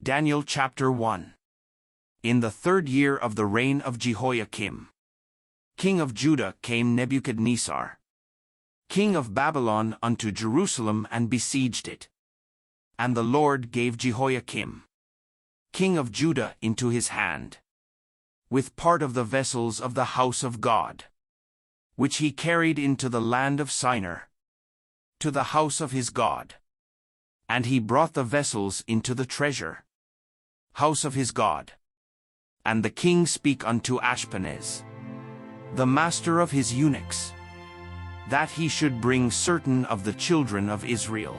Daniel chapter 1. In the 3rd year of the reign of Jehoiakim, king of Judah, came Nebuchadnezzar, king of Babylon, unto Jerusalem, and besieged it. And the Lord gave Jehoiakim, king of Judah, into his hand, with part of the vessels of the house of God, which he carried into the land of Shinar, to the house of his God. And he brought the vessels into the treasure house of his God. And the king spake unto Ashpenaz, the master of his eunuchs, that he should bring certain of the children of Israel,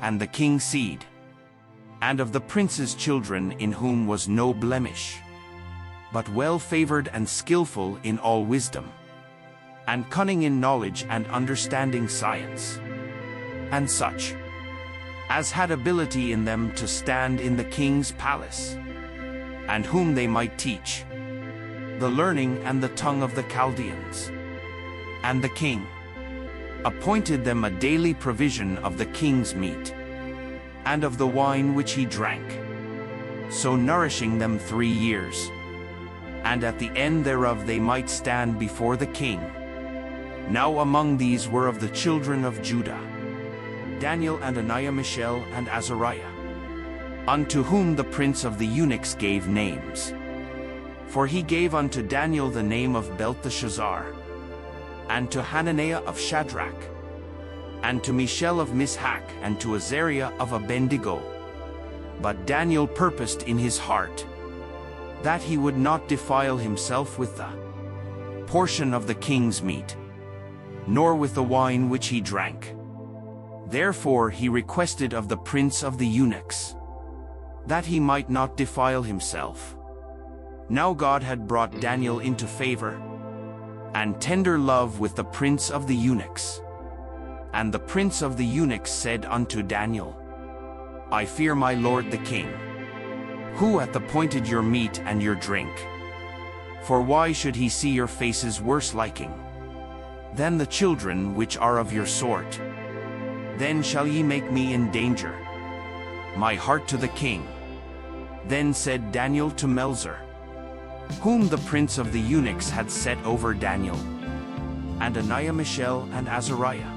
and the king's seed, and of the prince's children, in whom was no blemish, but well-favored and skillful in all wisdom, and cunning in knowledge and understanding science, and such as had ability in them to stand in the king's palace, and whom they might teach the learning and the tongue of the Chaldeans. And the king appointed them a daily provision of the king's meat, and of the wine which he drank, so nourishing them 3 years. And at the end thereof they might stand before the king. Now among these were of the children of Judah Daniel, and Ananiah, Mishael, and Azariah, unto whom the prince of the eunuchs gave names. For he gave unto Daniel the name of Belteshazzar, and to Hananiah of Shadrach, and to Mishael of Mishak, and to Azariah of Abednego. But Daniel purposed in his heart that he would not defile himself with the portion of the king's meat, nor with the wine which he drank. Therefore he requested of the prince of the eunuchs that he might not defile himself. Now God had brought Daniel into favor and tender love with the prince of the eunuchs. And the prince of the eunuchs said unto Daniel, I fear my lord the king, who hath appointed your meat and your drink. For why should he see your faces worse liking than the children which are of your sort? Then shall ye make me in danger, my heart to the king. Then said Daniel to Melzar, whom the prince of the eunuchs had set over Daniel, and Ananiah, Mishael, and Azariah,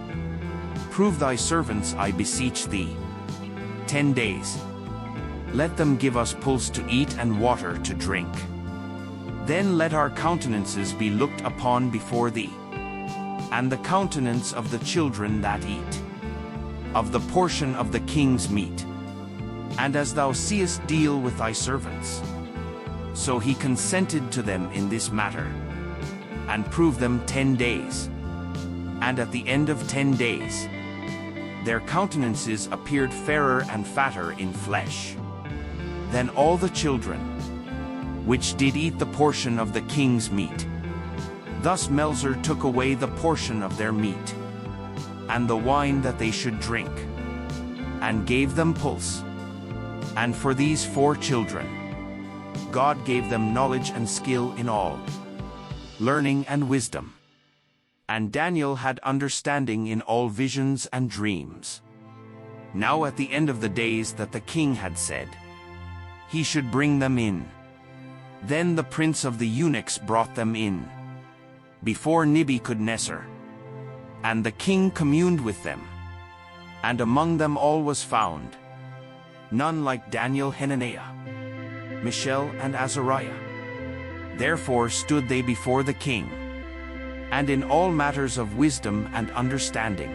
prove thy servants, I beseech thee, 10 days. Let them give us pulse to eat and water to drink. Then let our countenances be looked upon before thee, and the countenance of the children that eat of the portion of the king's meat. And as thou seest, deal with thy servants. So he consented to them in this matter, and proved them 10 days. And at the end of 10 days, their countenances appeared fairer and fatter in flesh than all the children which did eat the portion of the king's meat. Thus Melzar took away the portion of their meat, and the wine that they should drink, and gave them pulse. And for these 4 children, God gave them knowledge and skill in all, learning and wisdom. And Daniel had understanding in all visions and dreams. Now at the end of the days that the king had said he should bring them in, then the prince of the eunuchs brought them in before Nebuchadnezzar. And the king communed with them, and among them all was found none like Daniel, Hananiah, Mishael, and Azariah. Therefore stood they before the king, and in all matters of wisdom and understanding,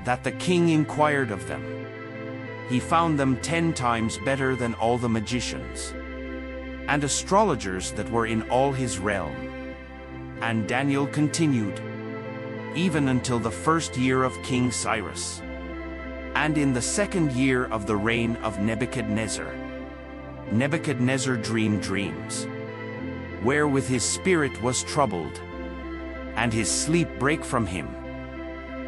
that the king inquired of them, he found them 10 times better than all the magicians and astrologers that were in all his realm. And Daniel continued even until the 1st year of King Cyrus. And in the 2nd year of the reign of Nebuchadnezzar, Nebuchadnezzar dreamed dreams, wherewith his spirit was troubled, and his sleep brake from him.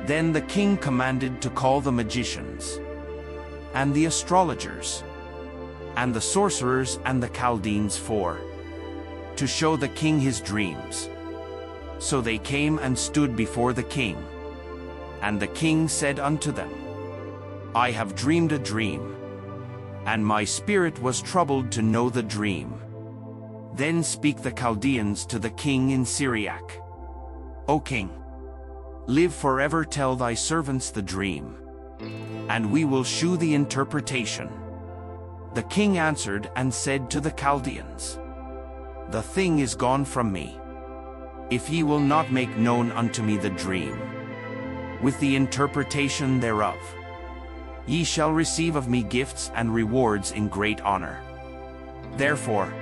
Then the king commanded to call the magicians, and the astrologers, and the sorcerers, and the Chaldeans to show the king his dreams. So they came and stood before the king. And the king said unto them, I have dreamed a dream. and my spirit was troubled to know the dream. Then speak the Chaldeans to the king in Syriac. O king, live forever, tell thy servants the dream, and we will shew the interpretation. The king answered and said to the Chaldeans, The thing is gone from me. If ye will not make known unto me the dream, with the interpretation thereof, ye shall receive of me gifts and rewards in great honor. Therefore,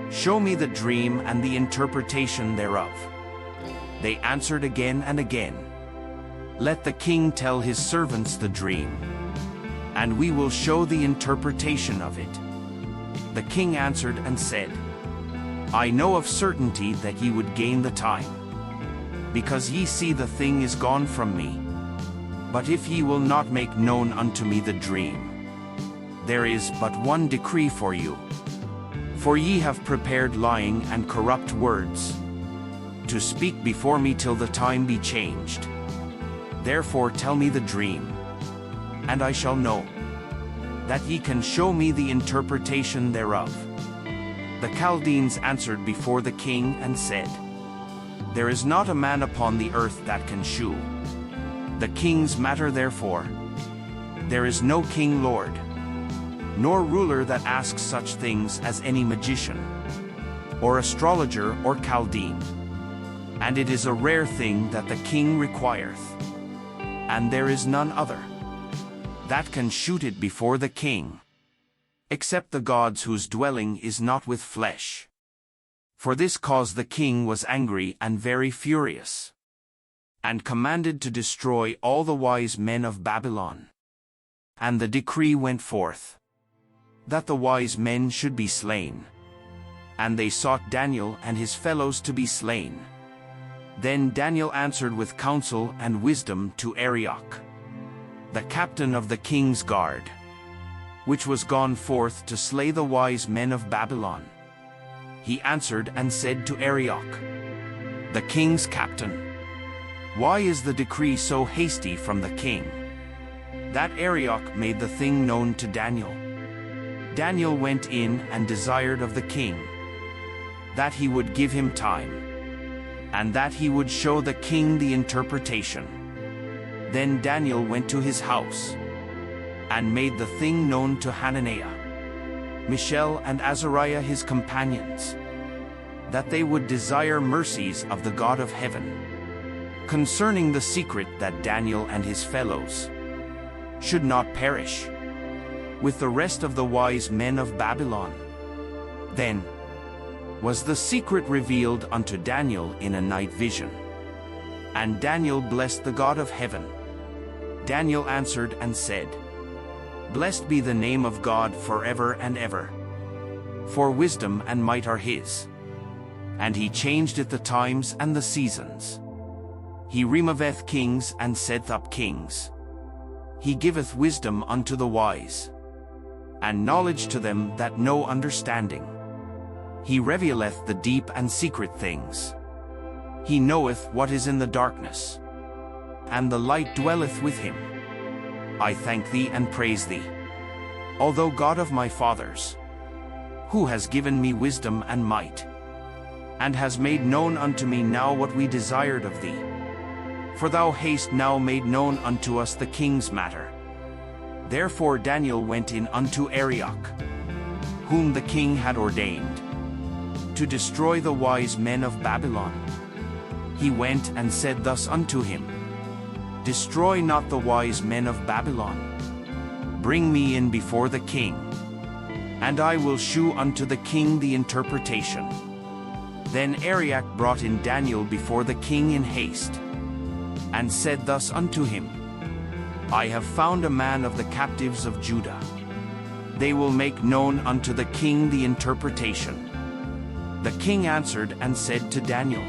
show me the dream and the interpretation thereof. They answered again and again, Let the king tell his servants the dream, and we will show the interpretation of it. The king answered and said, I know of certainty that ye would gain the time, because ye see the thing is gone from me. But if ye will not make known unto me the dream, there is but one decree for you. For ye have prepared lying and corrupt words, to speak before me till the time be changed. Therefore tell me the dream, and I shall know, that ye can show me the interpretation thereof. The Chaldeans answered before the king and said, There is not a man upon the earth that can shew the king's matter. Therefore, there is no king lord, nor ruler that asks such things as any magician, or astrologer, or Chaldean. And it is a rare thing that the king requireth, and there is none other that can shoot it before the king, except the gods whose dwelling is not with flesh. For this cause the king was angry and very furious, and commanded to destroy all the wise men of Babylon. And the decree went forth, that the wise men should be slain. And they sought Daniel and his fellows to be slain. Then Daniel answered with counsel and wisdom to Arioch, the captain of the king's guard, which was gone forth to slay the wise men of Babylon. He answered and said to Arioch, the king's captain, Why is the decree so hasty from the king? That Arioch made the thing known to Daniel. Daniel went in and desired of the king that he would give him time, and that he would show the king the interpretation. Then Daniel went to his house, and made the thing known to Hananiah, Mishael, and Azariah his companions, that they would desire mercies of the God of heaven, concerning the secret, that Daniel and his fellows should not perish with the rest of the wise men of Babylon. Then was the secret revealed unto Daniel in a night vision. And Daniel blessed the God of heaven. Daniel answered and said, Blessed be the name of God forever and ever. For wisdom and might are his. And he changeth the times and the seasons. He removeth kings and setteth up kings. He giveth wisdom unto the wise, and knowledge to them that know understanding. He revealeth the deep and secret things. He knoweth what is in the darkness, and the light dwelleth with him. I thank thee and praise thee, O thou God of my fathers, who has given me wisdom and might, and has made known unto me now what we desired of thee. For thou hast now made known unto us the king's matter. Therefore Daniel went in unto Arioch, whom the king had ordained to destroy the wise men of Babylon. He went and said thus unto him, Destroy not the wise men of Babylon. Bring me in before the king, and I will shew unto the king the interpretation. Then Arioch brought in Daniel before the king in haste, and said thus unto him, I have found a man of the captives of Judah. They will make known unto the king the interpretation. The king answered and said to Daniel,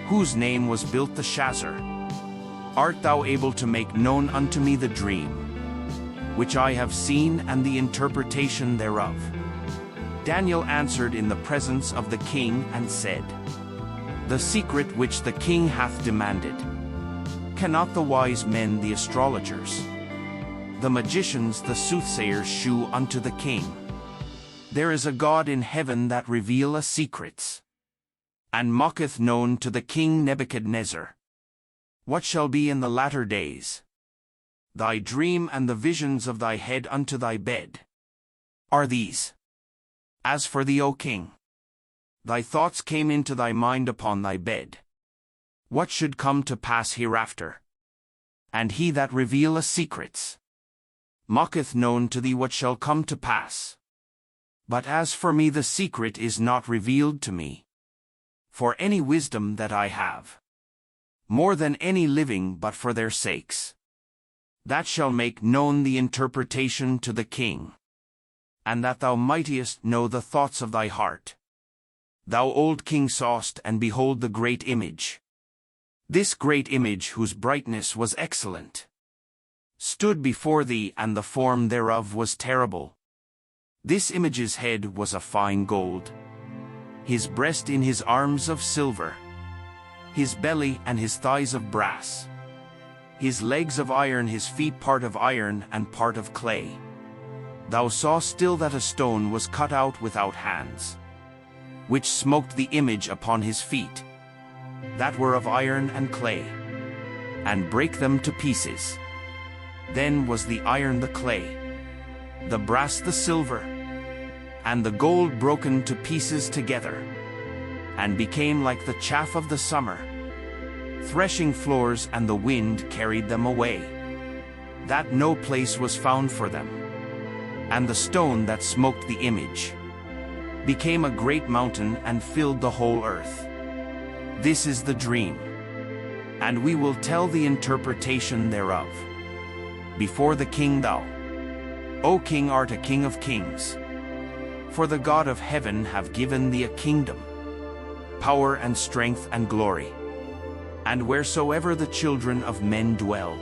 whose name was Belteshazzar, Art thou able to make known unto me the dream, which I have seen, and the interpretation thereof? Daniel answered in the presence of the king and said, The secret which the king hath demanded, cannot the wise men the astrologers the magicians, the soothsayers shew unto the king, there is a God in heaven that revealeth secrets, and mocketh known to the king Nebuchadnezzar. What shall be in the latter days? Thy dream and the visions of thy head unto thy bed are these. As for thee, O king, thy thoughts came into thy mind upon thy bed, what should come to pass hereafter? And he that revealeth secrets mocketh known to thee what shall come to pass. But as for me, the secret is not revealed to me, for any wisdom that I have, more than any living, but for their sakes, that shall make known the interpretation to the king, and that thou mightest know the thoughts of thy heart. Thou, old king, sawest, and behold, the great image. This great image, whose brightness was excellent, stood before thee, and the form thereof was terrible. This image's head was of fine gold, his breast in his arms of silver, his belly and his thighs of brass, his legs of iron, his feet part of iron and part of clay. Thou sawest still that a stone was cut out without hands, which smote the image upon his feet, that were of iron and clay, and brake them to pieces. Then was the iron the clay, the brass the silver, and the gold broken to pieces together, and became like the chaff of the summer, threshing floors, and the wind carried them away, that no place was found for them. And the stone that smote the image became a great mountain, and filled the whole earth. This is the dream, and we will tell the interpretation thereof before the king. Thou, O king, art a king of kings, for the God of heaven have given thee a kingdom, power and strength and glory. And wheresoever the children of men dwell,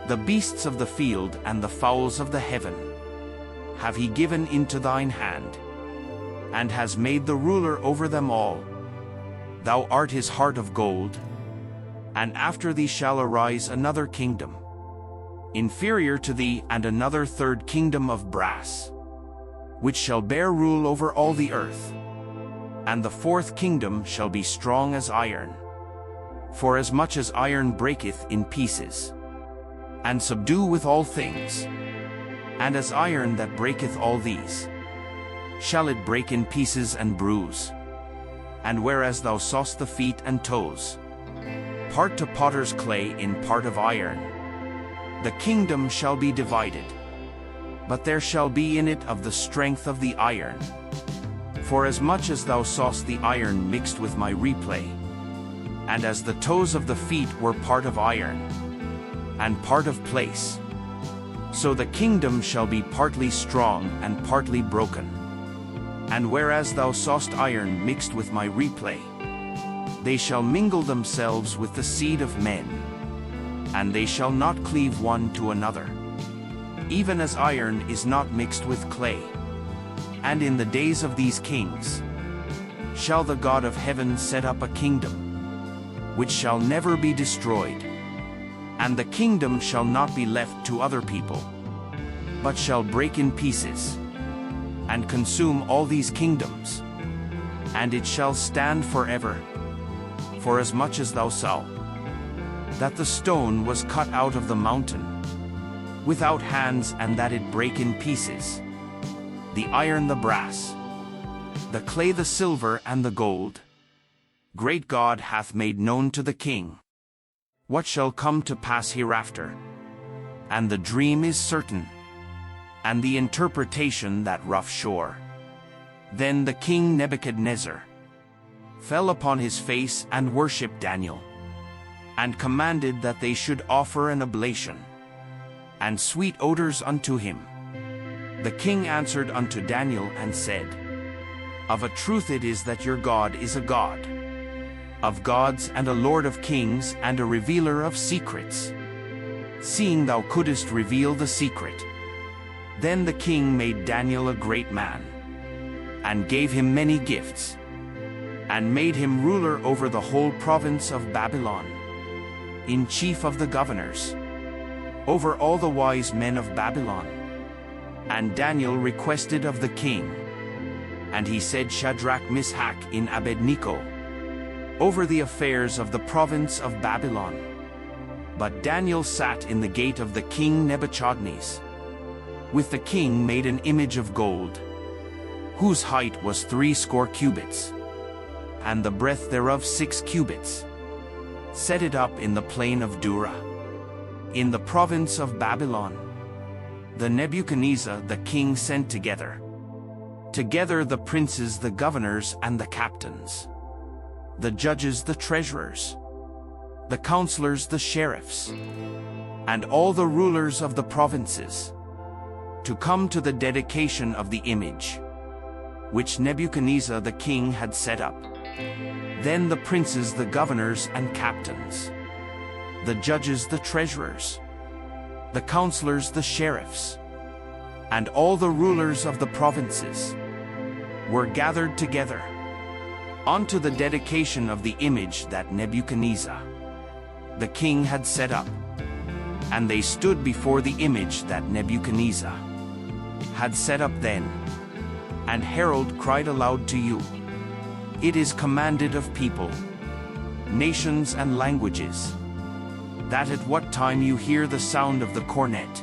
the beasts of the field and the fowls of the heaven have he given into thine hand, and has made the ruler over them all. Thou art his heart of gold, and after thee shall arise another kingdom, inferior to thee, and another third kingdom of brass, which shall bear rule over all the earth. And the fourth kingdom shall be strong as iron, for as much as iron breaketh in pieces, and subdue with all things, and as iron that breaketh all these, shall it break in pieces and bruise. And whereas thou sawest the feet and toes, part to potter's clay in part of iron, the kingdom shall be divided, but there shall be in it of the strength of the iron. For as much as thou sawest the iron mixed with my replay, and as the toes of the feet were part of iron, and part of place, so the kingdom shall be partly strong and partly broken. And whereas thou sawest iron mixed with my replay, they shall mingle themselves with the seed of men, and they shall not cleave one to another, even as iron is not mixed with clay. And in the days of these kings shall the God of heaven set up a kingdom, which shall never be destroyed, and the kingdom shall not be left to other people, but shall break in pieces, and consume all these kingdoms, and it shall stand forever. For as much as thou saw that the stone was cut out of the mountain without hands, and that it brake in pieces, the iron, the brass, the clay, the silver, and the gold, great God hath made known to the king what shall come to pass hereafter. And the dream is certain, and the interpretation that rough shore. Then the king Nebuchadnezzar fell upon his face and worshipped Daniel, and commanded that they should offer an oblation and sweet odors unto him. The king answered unto Daniel and said, Of a truth it is that your God is a God of gods, and a Lord of kings, and a revealer of secrets, seeing thou couldest reveal the secret. Then the king made Daniel a great man, and gave him many gifts, and made him ruler over the whole province of Babylon, in chief of the governors. over all the wise men of Babylon. And Daniel requested of the king, and he said, Shadrach, Meshach, and Abednego, over the affairs of the province of Babylon. But Daniel sat in the gate of the king Nebuchadnezzar. With the king made an image of gold, whose height was 60 cubits, and the breadth thereof 6 cubits. Set it up in the plain of Dura, in the province of Babylon. The Nebuchadnezzar the king sent together the princes, the governors, and the captains, the judges, the treasurers, the counselors, the sheriffs, and all the rulers of the provinces, to come to the dedication of the image, which Nebuchadnezzar the king had set up. Then the princes, the governors, and captains, the judges, the treasurers, the counselors, the sheriffs, and all the rulers of the provinces, were gathered together unto the dedication of the image that Nebuchadnezzar the king had set up. And they stood before the image that Nebuchadnezzar had set up then. And herald cried aloud to you, it is commanded of people, nations, and languages, that at what time you hear the sound of the cornet,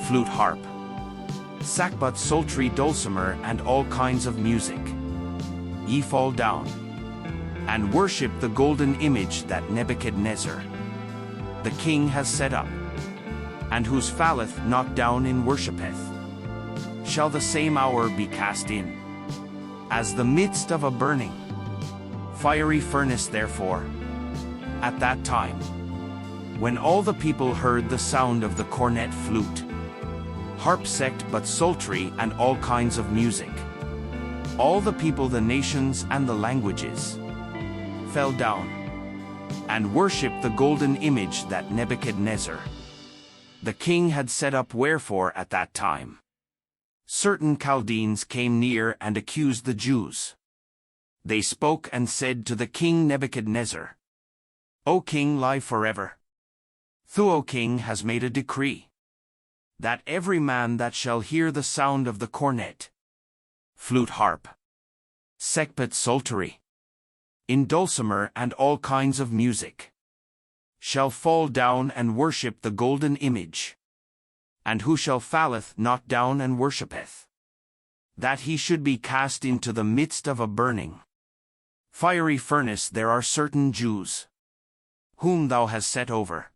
flute, harp, sackbut, psaltery, dulcimer, and all kinds of music, ye fall down, and worship the golden image that Nebuchadnezzar the king has set up, and whose falleth not down and worshipeth, shall the same hour be cast in, as the midst of a burning, fiery furnace. Therefore, at that time, when all the people heard the sound of the cornet, flute, harp, sackbut, psaltery, and all kinds of music, all the people, the nations, and the languages, fell down, and worshipped the golden image that Nebuchadnezzar the king had set up. Wherefore at that time certain Chaldeans came near and accused the Jews. They spoke and said to the king Nebuchadnezzar, O king, live forever. Thou, O king, has made a decree, that every man that shall hear the sound of the cornet, flute, harp, sackbut, psaltery, in dulcimer, and all kinds of music, shall fall down and worship the golden image. And who shall falleth not down and worshippeth, that he should be cast into the midst of a burning, fiery furnace. There are certain Jews, whom thou hast set over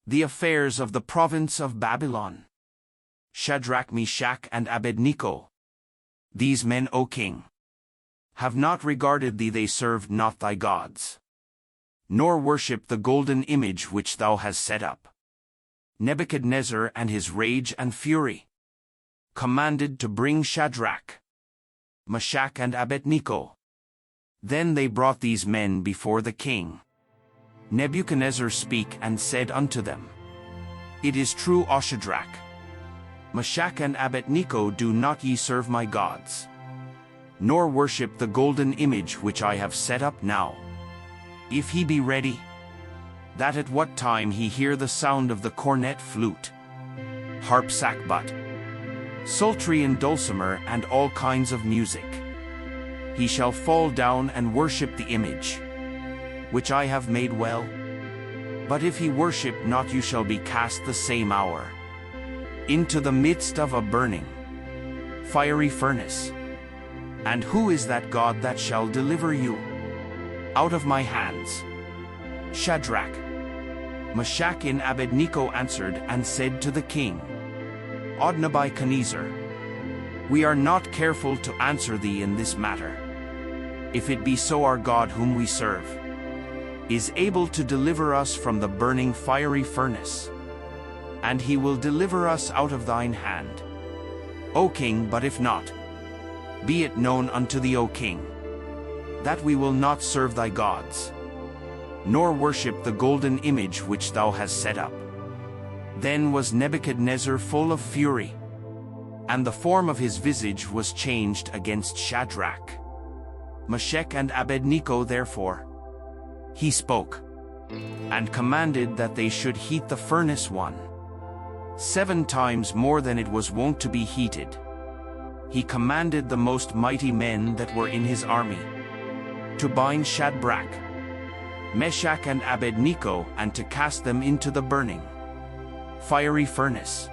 the affairs of the province of Babylon, Shadrach, Meshach, and Abednego. These men, O king, have not regarded thee. They served not thy gods, nor worshipped the golden image which thou hast set up. Nebuchadnezzar, and his rage and fury, commanded to bring Shadrach, Meshach, and Abednego. Then they brought these men before the king. Nebuchadnezzar spake and said unto them, It is true, O Shadrach, Meshach, and Abednego, do not ye serve my gods, nor worship the golden image which I have set up now. If he be ready, that at what time he hear the sound of the cornet, flute, harp, sackbut, psaltery, and dulcimer, and all kinds of music, he shall fall down and worship the image, which I have made well. But if he worship not, you shall be cast the same hour into the midst of a burning, fiery furnace. And who is that God that shall deliver you out of my hands? Shadrach, Meshach, and Abednego answered and said to the king, O Nebuchadnezzar, we are not careful to answer thee in this matter. If it be so, our God whom we serve is able to deliver us from the burning fiery furnace, and he will deliver us out of thine hand, O king. But if not, be it known unto thee, O king, that we will not serve thy gods, nor worship the golden image which thou hast set up. Then was Nebuchadnezzar full of fury, and the form of his visage was changed against Shadrach, Meshach, and Abednego. Therefore he spoke, and commanded that they should heat the furnace 1 7 times more than it was wont to be heated. He commanded the most mighty men that were in his army to bind Shadrach, Meshach and Abednego and to cast them into the burning, fiery furnace.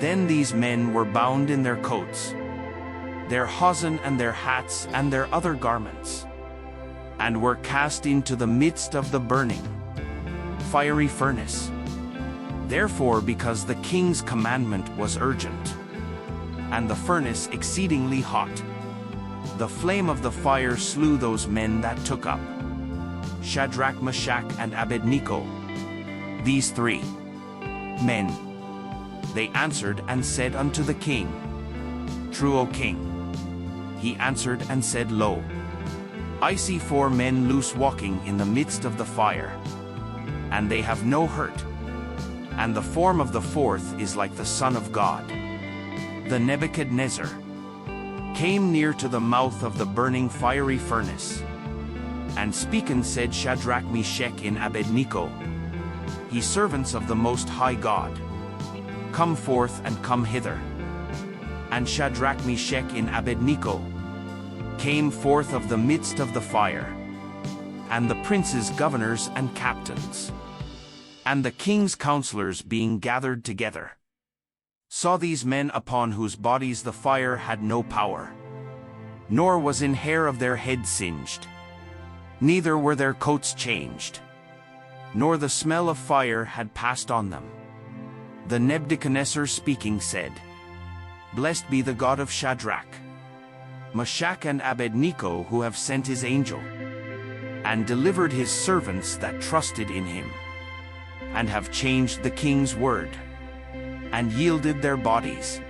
Then these men were bound in their coats, their hosen and their hats and their other garments, and were cast into the midst of the burning, fiery furnace. Therefore, because the king's commandment was urgent, and the furnace exceedingly hot, the flame of the fire slew those men that took up Shadrach, Meshach, and Abednego, these 3 men. They answered and said unto the king, True, O king. He answered and said, Lo, I see 4 men loose walking in the midst of the fire, and they have no hurt, and the form of the 4th is like the Son of God. The Nebuchadnezzar came near to the mouth of the burning fiery furnace, and speaking said, Shadrach, Meshach, and Abednego, ye servants of the Most High God, come forth and come hither. And Shadrach, Meshach, and Abednego came forth of the midst of the fire, and the princes, governors, and captains, and the king's counselors being gathered together, saw these men upon whose bodies the fire had no power, nor was an hair of their head singed, neither were their coats changed, nor the smell of fire had passed on them. The Nebuchadnezzar speaking said, Blessed be the God of Shadrach, Meshach, and Abednego, who have sent his angel, and delivered his servants that trusted in him, and have changed the king's word, and yielded their bodies,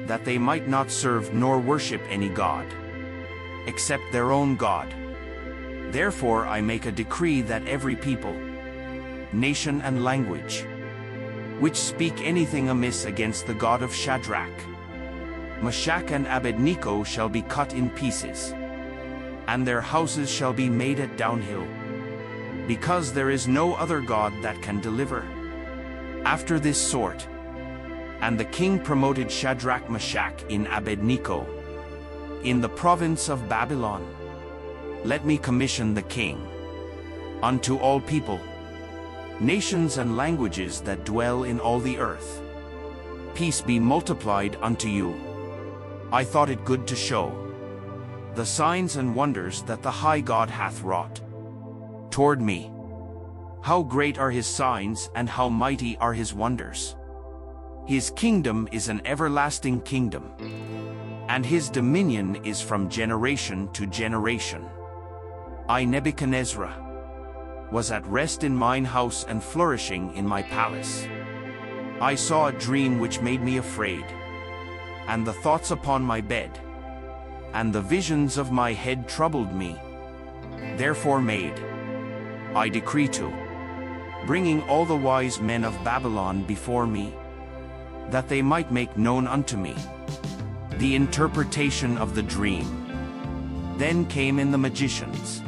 that they might not serve nor worship any god, except their own God. Therefore I make a decree that every people, nation, and language, which speak anything amiss against the God of Shadrach, Meshach, and Abednego shall be cut in pieces, and their houses shall be made a dunghill, because there is no other God that can deliver after this sort. And the king promoted Shadrach, Meshach, and Abednego in the province of Babylon. Let me commission the king unto all people, nations, and languages that dwell in all the earth. Peace be multiplied unto you. I thought it good to show the signs and wonders that the high God hath wrought toward me. How great are his signs, and how mighty are his wonders! His kingdom is an everlasting kingdom, and his dominion is from generation to generation. I, Nebuchadnezzar, was at rest in mine house and flourishing in my palace. I saw a dream which made me afraid, and the thoughts upon my bed, and the visions of my head troubled me. Therefore made I decree to, bringing all the wise men of Babylon before me, that they might make known unto me the interpretation of the dream. Then came in the magicians,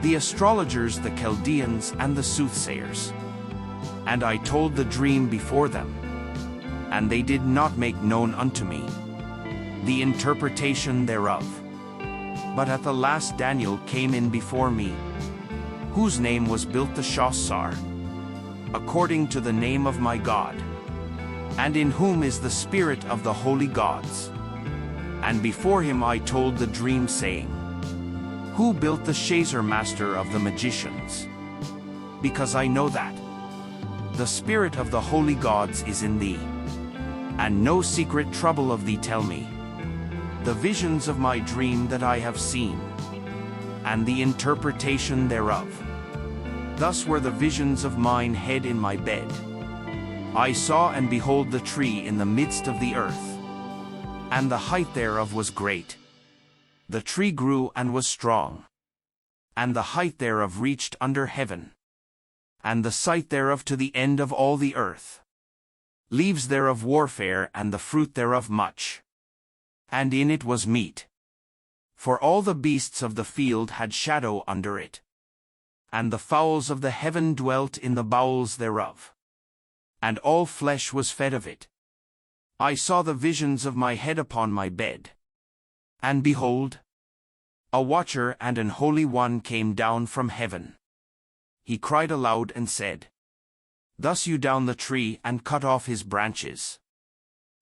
the astrologers, the Chaldeans, and the soothsayers, and I told the dream before them, and they did not make known unto me the interpretation thereof. But at the last Daniel came in before me, whose name was Belteshazzar, according to the name of my God, and in whom is the spirit of the holy gods. And before him I told the dream, saying, Who built the Shazer, master of the magicians? Because I know that the spirit of the holy gods is in thee, and no secret trouble of thee tell me the visions of my dream that I have seen, and the interpretation thereof. Thus were the visions of mine head in my bed. I saw, and behold, the tree in the midst of the earth, and the height thereof was great. The tree grew and was strong, and the height thereof reached under heaven, and the sight thereof to the end of all the earth. Leaves thereof warfare, and the fruit thereof much. And in it was meat, for all the beasts of the field had shadow under it, and the fowls of the heaven dwelt in the bowels thereof. and all flesh was fed of it. I saw the visions of my head upon my bed. And behold, a watcher and an holy one came down from heaven. He cried aloud and said, Thus hew down the tree and cut off his branches.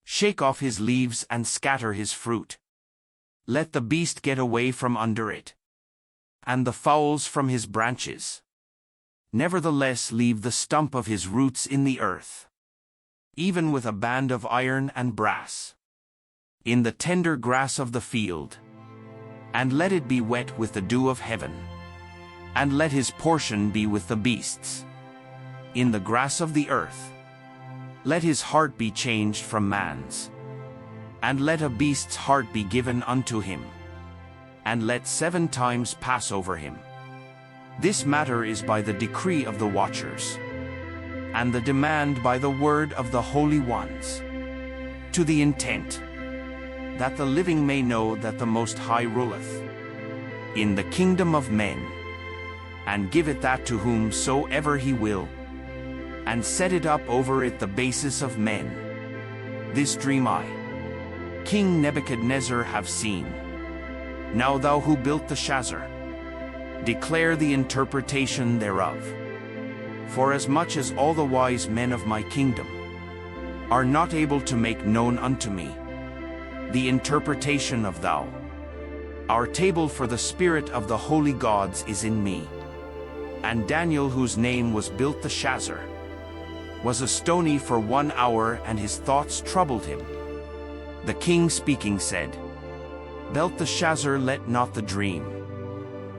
Shake off his leaves and scatter his fruit. Let the beast get away from under it, and the fowls from his branches. Nevertheless leave the stump of his roots in the earth, even with a band of iron and brass, in the tender grass of the field, and let it be wet with the dew of heaven, and let his portion be with the beasts. In the grass of the earth, let his heart be changed from man's, and let a beast's heart be given unto him, and let 7 times pass over him. This matter is by the decree of the watchers, and the demand by the word of the holy ones, to the intent that the living may know that the Most High ruleth in the kingdom of men, and giveth that to whomsoever he will, and set it up over it the basis of men. This dream I, King Nebuchadnezzar, have seen. Now thou who built the Shazar, declare the interpretation thereof. For as much as all the wise men of my kingdom are not able to make known unto me the interpretation of thou, our table for the spirit of the holy gods is in me. And Daniel, whose name was built the Shazar, was a stony for 1 hour, and his thoughts troubled him. The king speaking said, Belteshazzar, let not the dream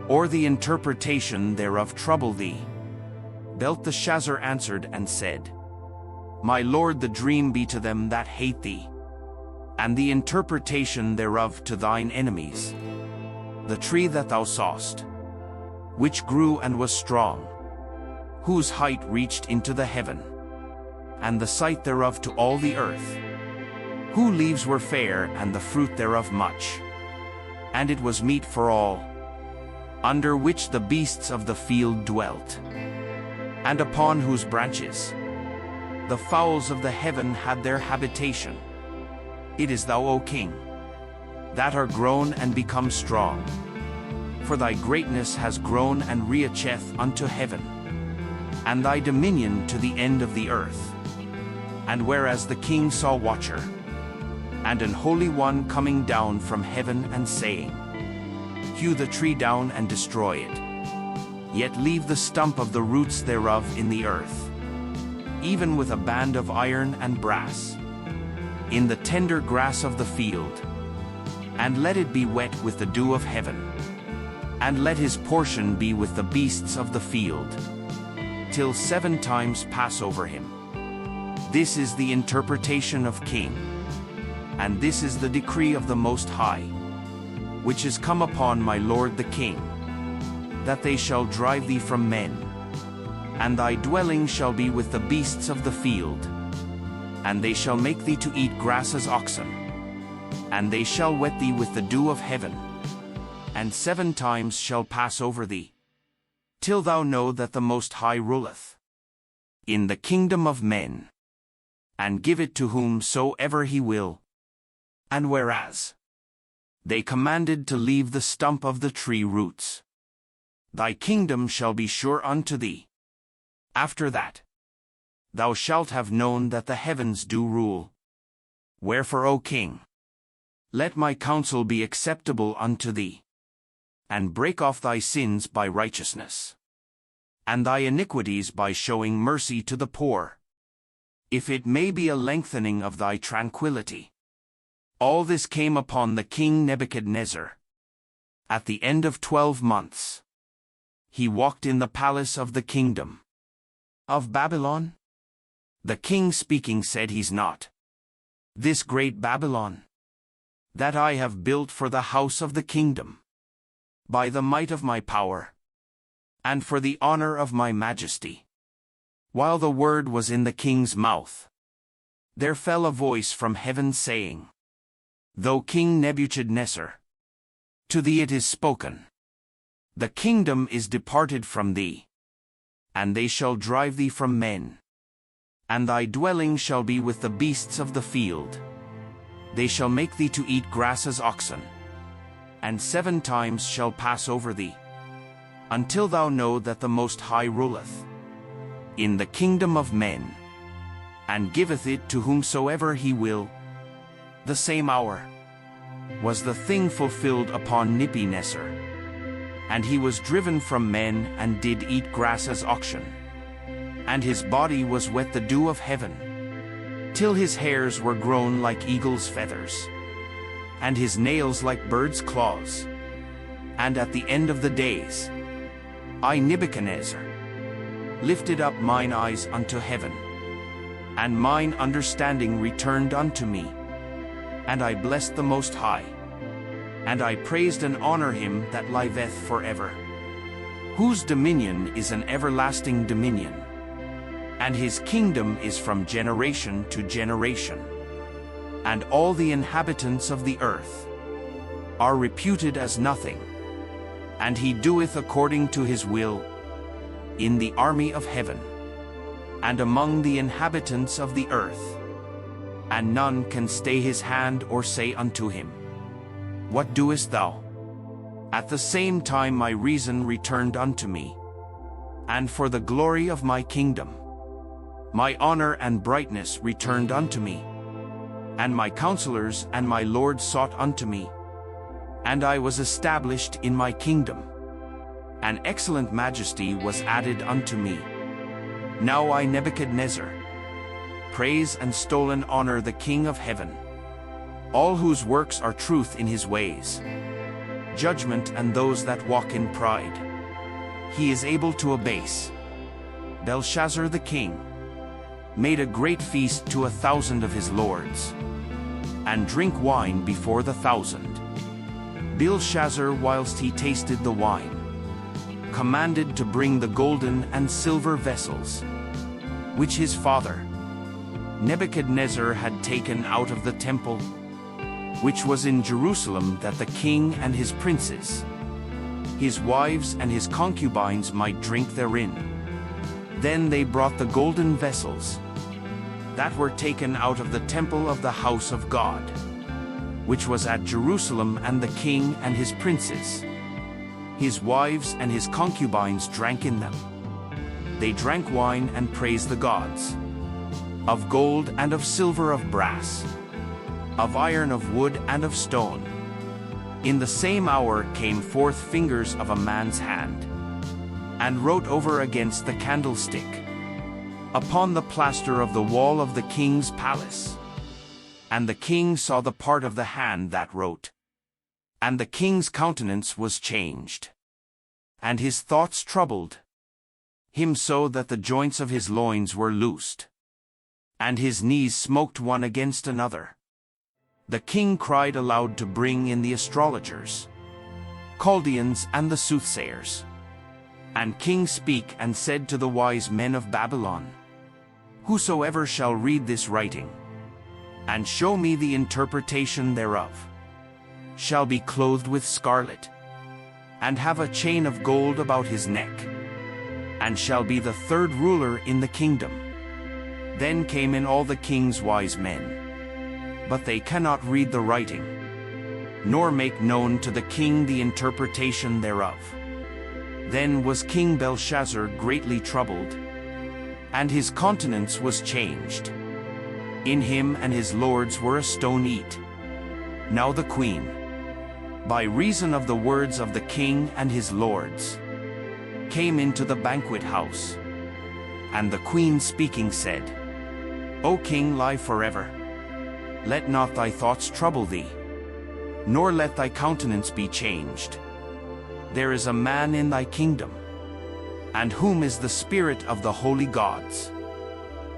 or the interpretation thereof trouble thee. Belteshazzar answered and said, My lord, the dream be to them that hate thee, and the interpretation thereof to thine enemies. The tree that thou sawest, which grew and was strong, whose height reached into the heaven, and the sight thereof to all the earth, whose leaves were fair, and the fruit thereof much, and it was meat for all, under which the beasts of the field dwelt, and upon whose branches the fowls of the heaven had their habitation. It is thou, O king, that are grown and become strong, for thy greatness has grown and reacheth unto heaven, and thy dominion to the end of the earth. And whereas the king saw watcher and an holy one coming down from heaven, and saying, Hew the tree down and destroy it, yet leave the stump of the roots thereof in the earth, even with a band of iron and brass, in the tender grass of the field, and let it be wet with the dew of heaven, and let his portion be with the beasts of the field, till 7 times pass over him. This is the interpretation of king, and this is the decree of the Most High, which is come upon my lord the king, that they shall drive thee from men, and thy dwelling shall be with the beasts of the field, and they shall make thee to eat grass as oxen, and they shall wet thee with the dew of heaven, and 7 times shall pass over thee, till thou know that the Most High ruleth in the kingdom of men, and give it to whomsoever he will. And whereas they commanded to leave the stump of the tree roots, thy kingdom shall be sure unto thee. After that, thou shalt have known that the heavens do rule. Wherefore, O king, let my counsel be acceptable unto thee, and break off thy sins by righteousness, and thy iniquities by showing mercy to the poor, if it may be a lengthening of thy tranquility. All this came upon the king Nebuchadnezzar. At the end of 12 months, he walked in the palace of the kingdom of Babylon. The king speaking said, He's not this great Babylon that I have built for the house of the kingdom, by the might of my power, and for the honor of my majesty. While the word was in the king's mouth, there fell a voice from heaven saying, Though King Nebuchadnezzar, to thee it is spoken, the kingdom is departed from thee, and they shall drive thee from men, And thy dwelling shall be with the beasts of the field. They shall make thee to eat grass as oxen, and 7 times shall pass over thee, until thou know that the Most High ruleth in the kingdom of men, and giveth it to whomsoever he will. The same hour was the thing fulfilled upon Nebuchadnezzar, and he was driven from men and did eat grass as oxen, and his body was wet the dew of heaven, till his hairs were grown like eagle's feathers, and his nails like birds' claws. And at the end of the days, I, Nebuchadnezzar, lifted up mine eyes unto heaven, and mine understanding returned unto me, and I blessed the Most High, and I praised and honor him that liveth forever, whose dominion is an everlasting dominion, and his kingdom is from generation to generation. And all the inhabitants of the earth are reputed as nothing, and he doeth according to his will in the army of heaven, and among the inhabitants of the earth, and none can stay his hand or say unto him, What doest thou? At the same time my reason returned unto me, and for the glory of my kingdom, my honor and brightness returned unto me, and my counselors and my lords sought unto me, and I was established in my kingdom. An excellent majesty was added unto me. Now I, Nebuchadnezzar, praise and stolen honor the King of heaven, all whose works are truth in his ways, judgment and those that walk in pride. He is able to abase. Belshazzar the king made a great feast to 1,000 of his lords, and drink wine before the 1,000. Belshazzar, whilst he tasted the wine, commanded to bring the golden and silver vessels, which his father Nebuchadnezzar had taken out of the temple, which was in Jerusalem, that the king and his princes, his wives and his concubines might drink therein. Then they brought the golden vessels that were taken out of the temple of the house of God, which was at Jerusalem, and the king and his princes, his wives and his concubines drank in them. They drank wine and praised the gods, of gold and of silver, of brass, of iron, of wood and of stone. In the same hour came forth fingers of a man's hand, and wrote over against the candlestick, upon the plaster of the wall of the king's palace. And the king saw the part of the hand that wrote, and the king's countenance was changed, and his thoughts troubled him so that the joints of his loins were loosed, and his knees smoked one against another. The king cried aloud to bring in the astrologers, Chaldeans, and the soothsayers. And king spake and said to the wise men of Babylon, Whosoever shall read this writing, and show me the interpretation thereof, shall be clothed with scarlet, and have a chain of gold about his neck, and shall be the 3rd ruler in the kingdom. Then came in all the king's wise men, but they cannot read the writing, nor make known to the king the interpretation thereof. Then was King Belshazzar greatly troubled, and his countenance was changed. In him and his lords were a stone eat. Now the queen, by reason of the words of the king and his lords, came into the banquet house. And the queen speaking said, O king, live forever. Let not thy thoughts trouble thee, nor let thy countenance be changed. There is a man in thy kingdom, and whom is the spirit of the holy gods.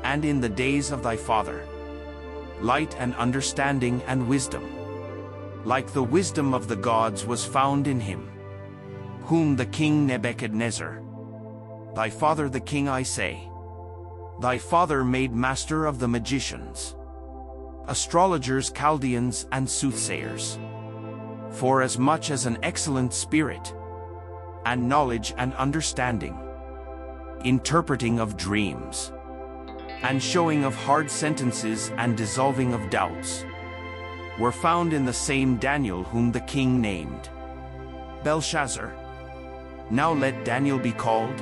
And in the days of thy father, light and understanding and wisdom, like the wisdom of the gods, was found in him, whom the king Nebuchadnezzar, thy father the king, I say, thy father made master of the magicians, astrologers, Chaldeans, and soothsayers, for as much as an excellent spirit, and knowledge and understanding, interpreting of dreams, and showing of hard sentences and dissolving of doubts, were found in the same Daniel whom the king named Belshazzar. Now let Daniel be called,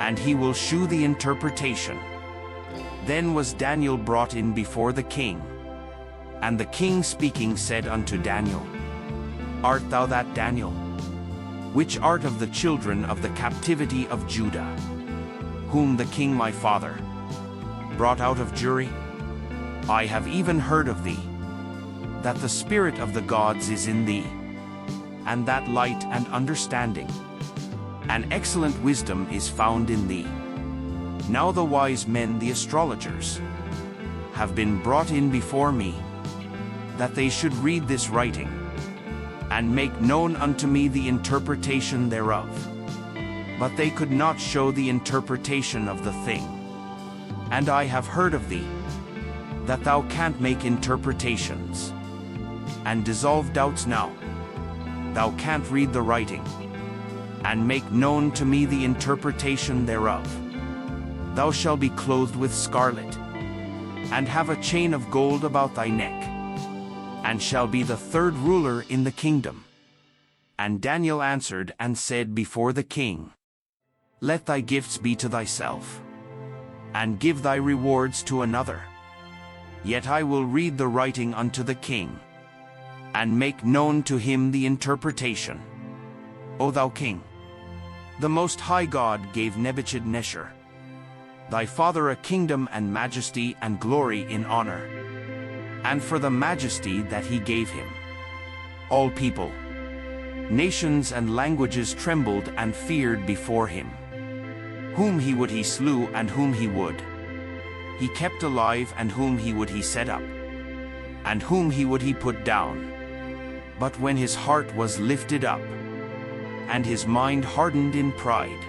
and he will shew the interpretation. Then was Daniel brought in before the king. And the king speaking said unto Daniel, Art thou that Daniel, which art of the children of the captivity of Judah, whom the king my father brought out of Jewry? I have even heard of thee, that the spirit of the gods is in thee, and that light and understanding, and excellent wisdom is found in thee. Now the wise men, the astrologers, have been brought in before me, that they should read this writing, and make known unto me the interpretation thereof. But they could not show the interpretation of the thing. And I have heard of thee, that thou canst make interpretations, and dissolve doubts now. Thou canst read the writing, and make known to me the interpretation thereof. Thou shalt be clothed with scarlet, and have a chain of gold about thy neck, and shall be the third ruler in the kingdom. And Daniel answered and said before the king, Let thy gifts be to thyself, and give thy rewards to another. Yet I will read the writing unto the king, and make known to him the interpretation. O thou king, the Most High God gave Nebuchadnezzar, thy father, a kingdom and majesty and glory in honor. And for the majesty that he gave him, all people, nations and languages trembled and feared before him. Whom he would he slew, and whom he would he kept alive, and whom he would he set up, and whom he would he put down. But when his heart was lifted up, and his mind hardened in pride,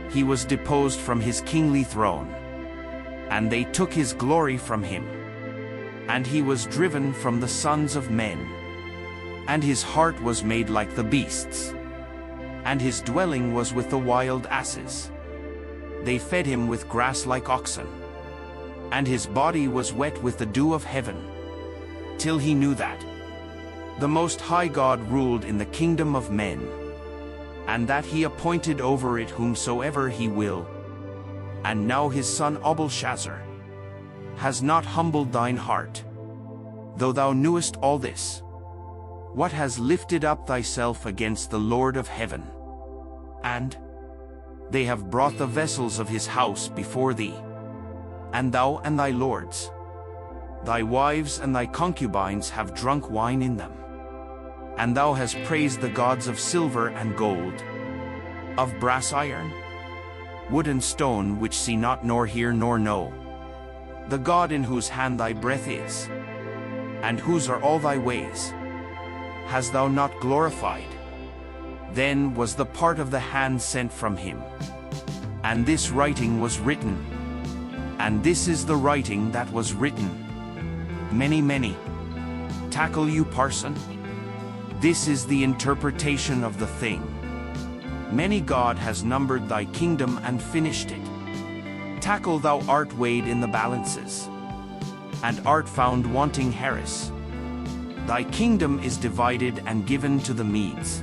he was deposed from his kingly throne, and they took his glory from him. And he was driven from the sons of men, and his heart was made like the beasts, and his dwelling was with the wild asses. They fed him with grass like oxen, and his body was wet with the dew of heaven, till he knew that the Most High God ruled in the kingdom of men, and that he appointed over it whomsoever he will. And now his son Belshazzar has not humbled thine heart, though thou knewest all this. What has lifted up thyself against the Lord of heaven? And they have brought the vessels of his house before thee, and thou and thy lords, thy wives and thy concubines have drunk wine in them. And thou hast praised the gods of silver and gold, of brass, iron, wood and stone, which see not nor hear nor know. The God in whose hand thy breath is, and whose are all thy ways, hast thou not glorified? Then was the part of the hand sent from him, and this writing was written. And this is the writing that was written. Many. Tackle you, parson? This is the interpretation of the thing. Many God has numbered thy kingdom and finished it. Tackle, thou art weighed in the balances, and art found wanting Harris. Thy kingdom is divided and given to the Medes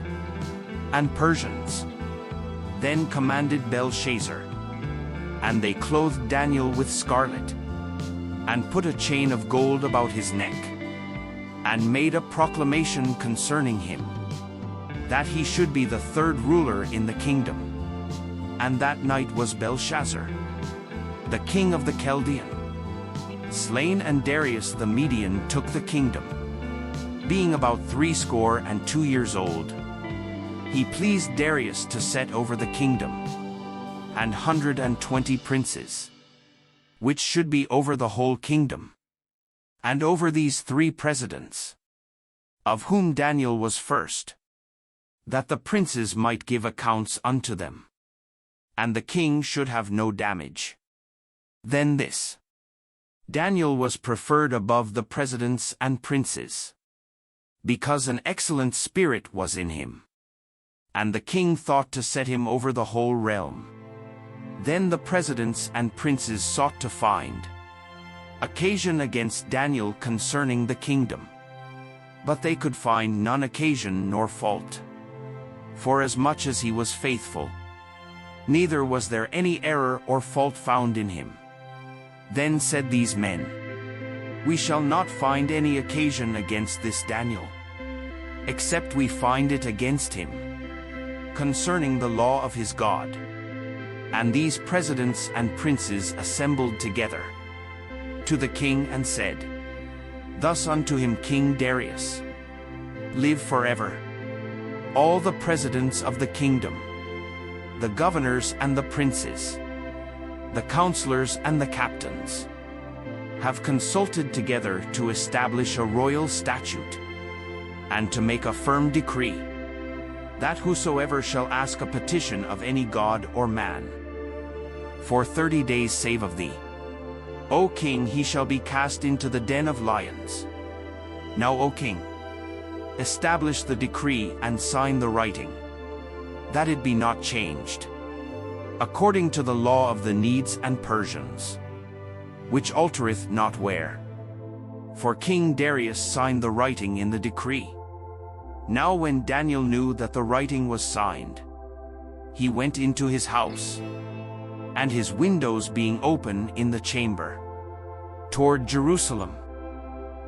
and Persians. Then commanded Belshazzar, and they clothed Daniel with scarlet, and put a chain of gold about his neck, and made a proclamation concerning him, that he should be the third ruler in the kingdom. And that night was Belshazzar, the king of the Chaldean, slain, and Darius the Median took the kingdom. Being about 62 years old, he pleased Darius to set over the kingdom 120 princes, which should be over the whole kingdom, and over these 3 presidents, of whom Daniel was first, that the princes might give accounts unto them, and the king should have no damage. Then this Daniel was preferred above the presidents and princes, because an excellent spirit was in him, and the king thought to set him over the whole realm. Then the presidents and princes sought to find occasion against Daniel concerning the kingdom. But they could find none occasion nor fault. Forasmuch as he was faithful, neither was there any error or fault found in him. Then said these men, We shall not find any occasion against this Daniel, except we find it against him, concerning the law of his God. And these presidents and princes assembled together to the king and said, Thus unto him King Darius, live forever. All the presidents of the kingdom, the governors and the princes, the counselors and the captains, have consulted together to establish a royal statute, and to make a firm decree, that whosoever shall ask a petition of any god or man, for 30 days save of thee, O king, he shall be cast into the den of lions. Now, O king, establish the decree and sign the writing, that it be not changed, according to the law of the Medes and Persians, which altereth not where. For King Darius signed the writing in the decree. Now when Daniel knew that the writing was signed, he went into his house, and his windows being open in the chamber toward Jerusalem,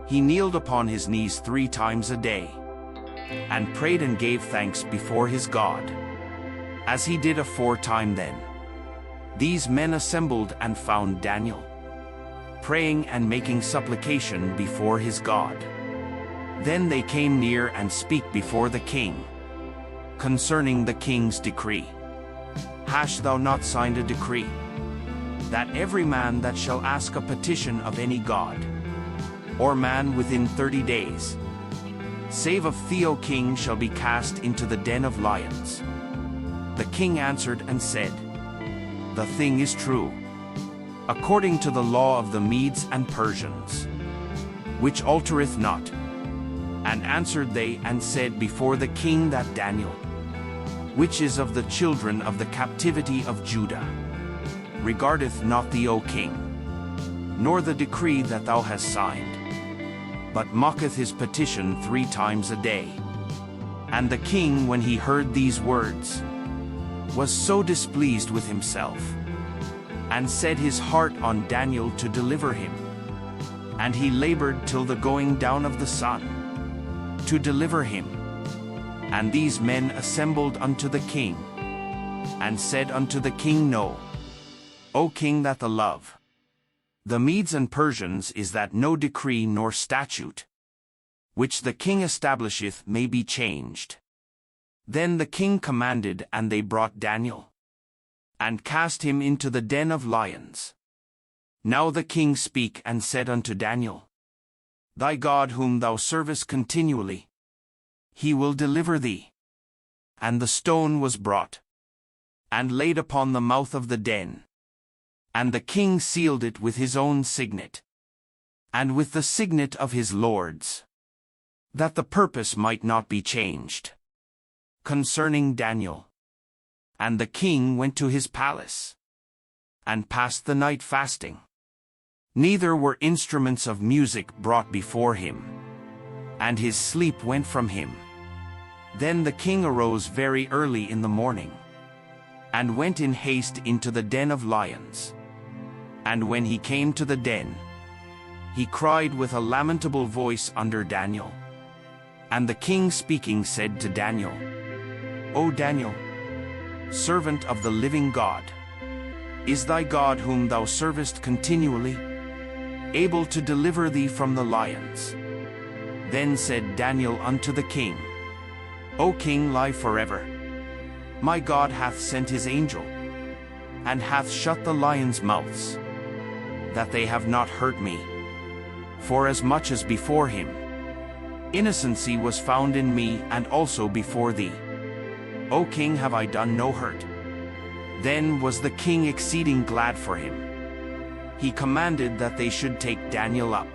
he kneeled upon his knees 3 times a day, and prayed and gave thanks before his God, as he did aforetime then. These men assembled and found Daniel praying and making supplication before his God. Then they came near and speak before the king concerning the king's decree. Hast thou not signed a decree, that every man that shall ask a petition of any god or man within 30 days, save of thee, O king, shall be cast into the den of lions? The king answered and said, The thing is true, according to the law of the Medes and Persians, which altereth not. And answered they and said before the king that Daniel, which is of the children of the captivity of Judah, regardeth not thee, O king, nor the decree that thou hast signed, but mocketh his petition 3 times a day. And the king, when he heard these words, was so displeased with himself, and set his heart on Daniel to deliver him. And he labored till the going down of the sun, to deliver him. And these men assembled unto the king, and said unto the king, Know, O king, that the love the Medes and Persians is that no decree nor statute, which the king establisheth, may be changed. Then the king commanded, and they brought Daniel, and cast him into the den of lions. Now the king spake and said unto Daniel, Thy God whom thou servest continually, he will deliver thee. And the stone was brought, and laid upon the mouth of the den. And the king sealed it with his own signet, and with the signet of his lords, that the purpose might not be changed concerning Daniel. And the king went to his palace, and passed the night fasting. Neither were instruments of music brought before him, and his sleep went from him. Then the king arose very early in the morning, and went in haste into the den of lions. And when he came to the den, he cried with a lamentable voice under Daniel. And the king speaking said to Daniel, O Daniel, servant of the living God, is thy God whom thou servest continually able to deliver thee from the lions? Then said Daniel unto the king, O king, live forever. My God hath sent his angel, and hath shut the lions' mouths, that they have not hurt me. Forasmuch as before him innocency was found in me, and also before thee, O king, have I done no hurt. Then was the king exceeding glad for him. He commanded that they should take Daniel up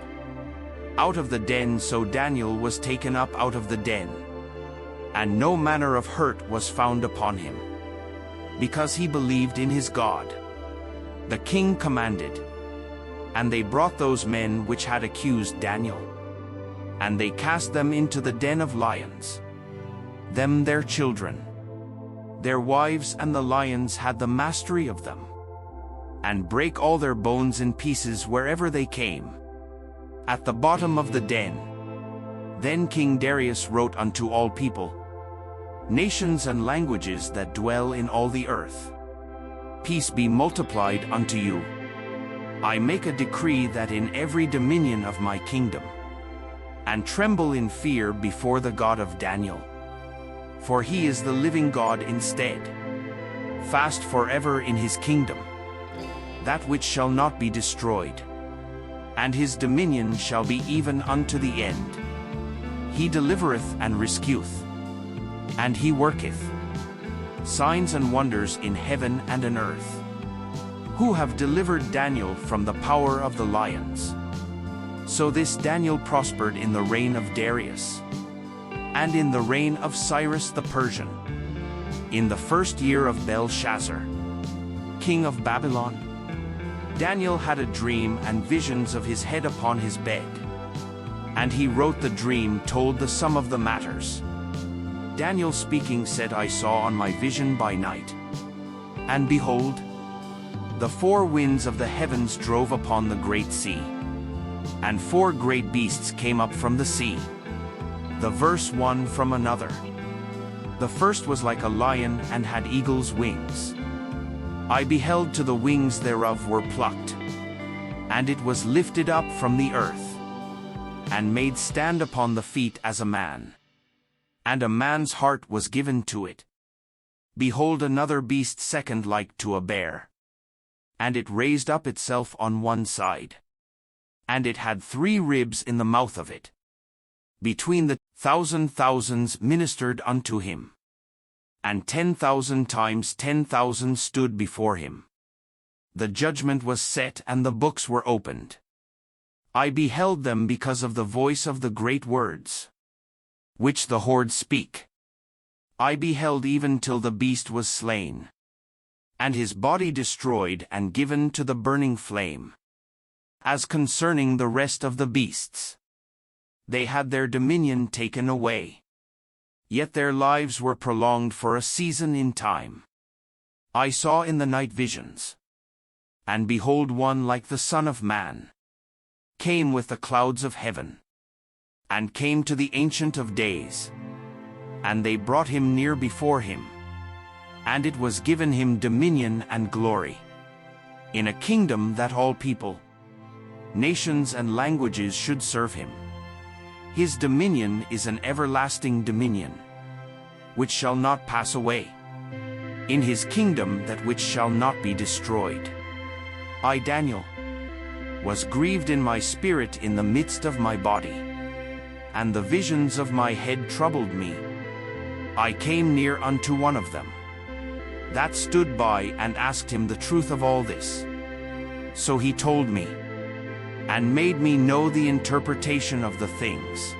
out of the den. So Daniel was taken up out of the den, and no manner of hurt was found upon him, because he believed in his God. The king commanded, and they brought those men which had accused Daniel, and they cast them into the den of lions, them their children, their wives, and the lions had the mastery of them, and brake all their bones in pieces wherever they came, at the bottom of the den. Then King Darius wrote unto all people, nations and languages that dwell in all the earth, peace be multiplied unto you. I make a decree that in every dominion of my kingdom, and tremble in fear before the God of Daniel. For he is the living God instead, fast forever in his kingdom, that which shall not be destroyed, and his dominion shall be even unto the end. He delivereth and rescueth, and he worketh signs and wonders in heaven and in earth, who have delivered Daniel from the power of the lions. So this Daniel prospered in the reign of Darius, and in the reign of Cyrus the Persian, in the first year of Belshazzar, king of Babylon. Daniel had a dream and visions of his head upon his bed, and he wrote the dream, told the sum of the matters. Daniel speaking said, I saw on my vision by night, and behold, the four winds of the heavens drove upon the great sea, and four great beasts came up from the sea, the verse one from another. The first was like a lion and had eagle's wings. I beheld till the wings thereof were plucked, and it was lifted up from the earth, and made stand upon the feet as a man. And a man's heart was given to it. Behold, another beast second like to a bear, and it raised up itself on one side, and it had 3 ribs in the mouth of it. Between the thousands ministered unto him, and 10,000 times 10,000 stood before him. The judgment was set, and the books were opened. I beheld them because of the voice of the great words, which the hordes speak. I beheld even till the beast was slain, and his body destroyed and given to the burning flame. As concerning the rest of the beasts, they had their dominion taken away, yet their lives were prolonged for a season in time. I saw in the night visions, and behold, one like the Son of Man came with the clouds of heaven, and came to the Ancient of Days, and they brought him near before him, and it was given him dominion and glory, in a kingdom that all people, nations and languages should serve him. His dominion is an everlasting dominion, which shall not pass away, in his kingdom that which shall not be destroyed. I, Daniel, was grieved in my spirit in the midst of my body, and the visions of my head troubled me. I came near unto one of them that stood by, and asked him the truth of all this. So he told me, and made me know the interpretation of the things.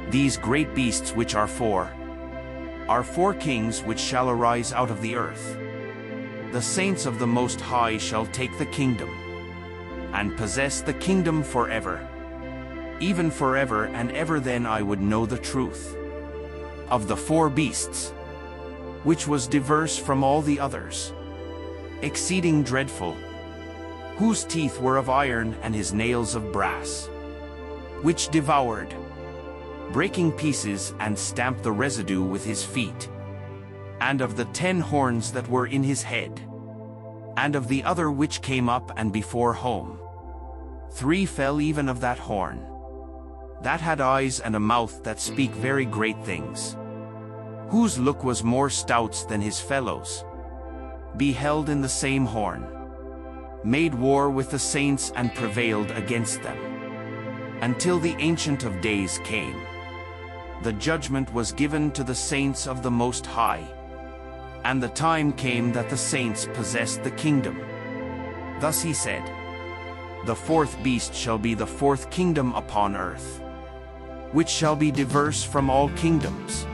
These great beasts which are 4 kings which shall arise out of the earth. The saints of the Most High shall take the kingdom, and possess the kingdom forever, even forever and ever. Then I would know the truth of the 4 beasts, which was diverse from all the others, exceeding dreadful, whose teeth were of iron and his nails of brass, which devoured, breaking pieces, and stamped the residue with his feet, and of the 10 horns that were in his head, and of the other which came up and before home, 3 fell even of that horn, that had eyes and a mouth that speak very great things, whose look was more stouts than his fellows, beheld in the same horn, made war with the saints and prevailed against them, until the Ancient of Days came. The judgment was given to the saints of the Most High, and the time came that the saints possessed the kingdom. Thus he said, the 4th beast shall be the 4th kingdom upon earth, which shall be diverse from all kingdoms,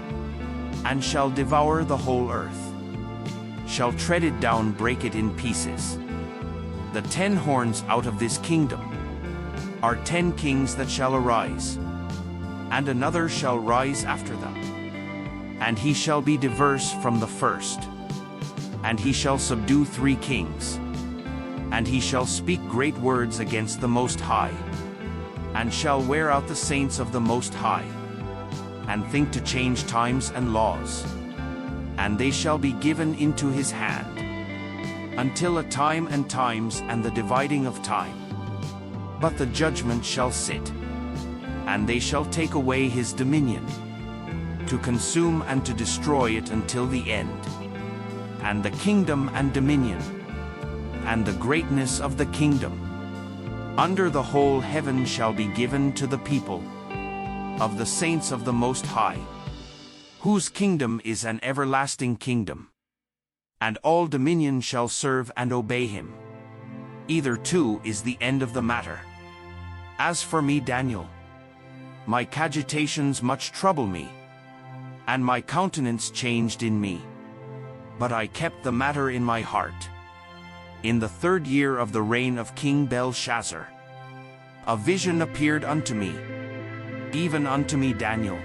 and shall devour the whole earth, shall tread it down, break it in pieces, The 10 horns out of this kingdom are 10 kings that shall arise, and another shall rise after them. And he shall be diverse from the first, and he shall subdue 3 kings, and he shall speak great words against the Most High, and shall wear out the saints of the Most High, and think to change times and laws, and they shall be given into his hand, until a time and times and the dividing of time. But the judgment shall sit, and they shall take away his dominion, to consume and to destroy it until the end. And the kingdom and dominion, and the greatness of the kingdom, under the whole heaven shall be given to the people of the saints of the Most High, whose kingdom is an everlasting kingdom, and all dominion shall serve and obey him. Either two is the end of the matter. As for me, Daniel, my cogitations much trouble me, and my countenance changed in me. But I kept the matter in my heart. In the 3rd year of the reign of King Belshazzar, a vision appeared unto me, even unto me Daniel,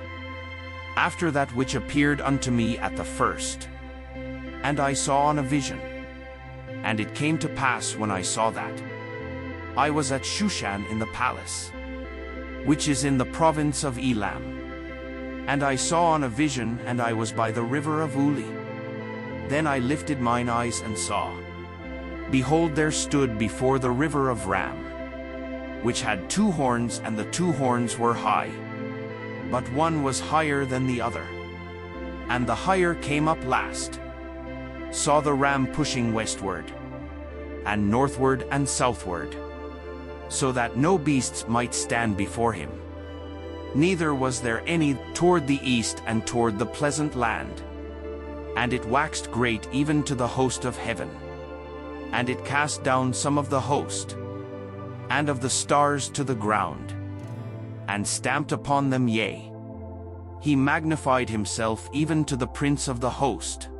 after that which appeared unto me at the first. And I saw on a vision. And it came to pass when I saw that, I was at Shushan in the palace, which is in the province of Elam. And I saw on a vision, and I was by the river of Uli. Then I lifted mine eyes and saw, behold, there stood before the river of Ram, which had 2 horns, and the 2 horns were high, but one was higher than the other. And the higher came up last, saw the ram pushing westward, and northward and southward, so that no beasts might stand before him. Neither was there any toward the east and toward the pleasant land. And it waxed great even to the host of heaven. And it cast down some of the host, and of the stars to the ground, and stamped upon them, yea, he magnified himself even to the prince of the host.